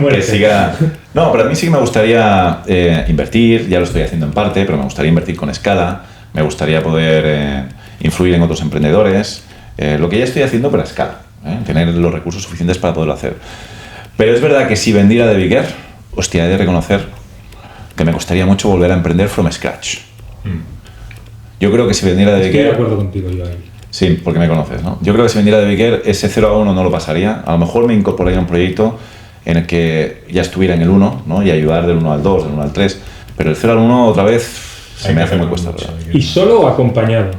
Que siga... No, pero a mí sí que me gustaría invertir, ya lo estoy haciendo en parte, pero me gustaría invertir con escala, me gustaría poder influir en otros emprendedores, lo que ya estoy haciendo, pero a escala, tener los recursos suficientes para poderlo hacer. Pero es verdad que si vendiera de Bigger, hostia, he de reconocer que me costaría mucho volver a emprender from scratch. Yo creo que si vendiera de Bigger... Estoy de acuerdo contigo, yo ahí. Sí, porque me conoces, ¿no? Yo creo que si vendiera de Bigger, ese 0 a 1 no lo pasaría. A lo mejor me incorporaría a un proyecto en el que ya estuviera en el 1, ¿no? Y ayudar del 1 al 2, del 1 al 3. Pero el 0 al 1 otra vez se me hace muy cuesta arriba. ¿Y solo o acompañado?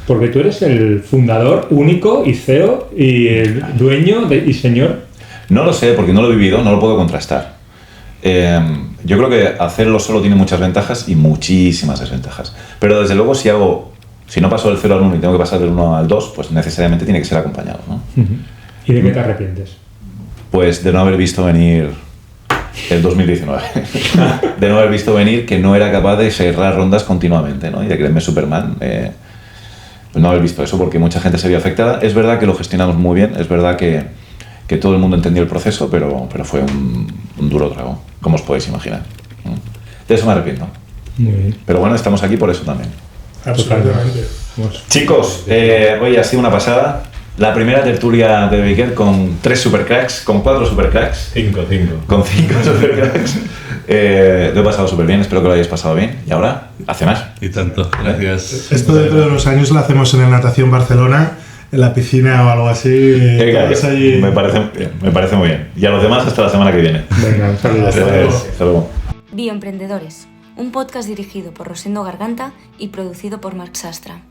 Porque tú eres el fundador único y CEO y el dueño y señor. No lo sé, porque no lo he vivido, no lo puedo contrastar. Yo creo que hacerlo solo tiene muchas ventajas y muchísimas desventajas. Pero desde luego si no paso del 0 al 1 y tengo que pasar del 1 al 2, pues necesariamente tiene que ser acompañado, ¿no? ¿Y de qué te arrepientes? Pues de no haber visto venir el 2019. De no haber visto venir que no era capaz de cerrar rondas continuamente, ¿no? Y de creerme Superman. Pues no haber visto eso, porque mucha gente se vio afectada. Es verdad que lo gestionamos muy bien, es verdad que todo el mundo entendió el proceso, pero fue un duro trago, como os podéis imaginar. De eso me arrepiento. Muy bien. Pero bueno, estamos aquí por eso también. Absolutamente. Chicos, hoy ha sido una pasada. La primera tertulia de Bigger con 3 supercracks, con 4 supercracks. 5. Con 5 supercracks. Lo he pasado súper bien, espero que lo hayáis pasado bien. Y ahora, a cenar. Y tanto, gracias. Esto dentro de unos años lo hacemos en el Natación Barcelona, en la piscina o algo así. Todos allí. Me parece muy bien. Y a los demás hasta la semana que viene. Venga, un saludo. Hasta luego. Bioemprendedores, un podcast dirigido por Rosendo Garganta y producido por Marc Sastra.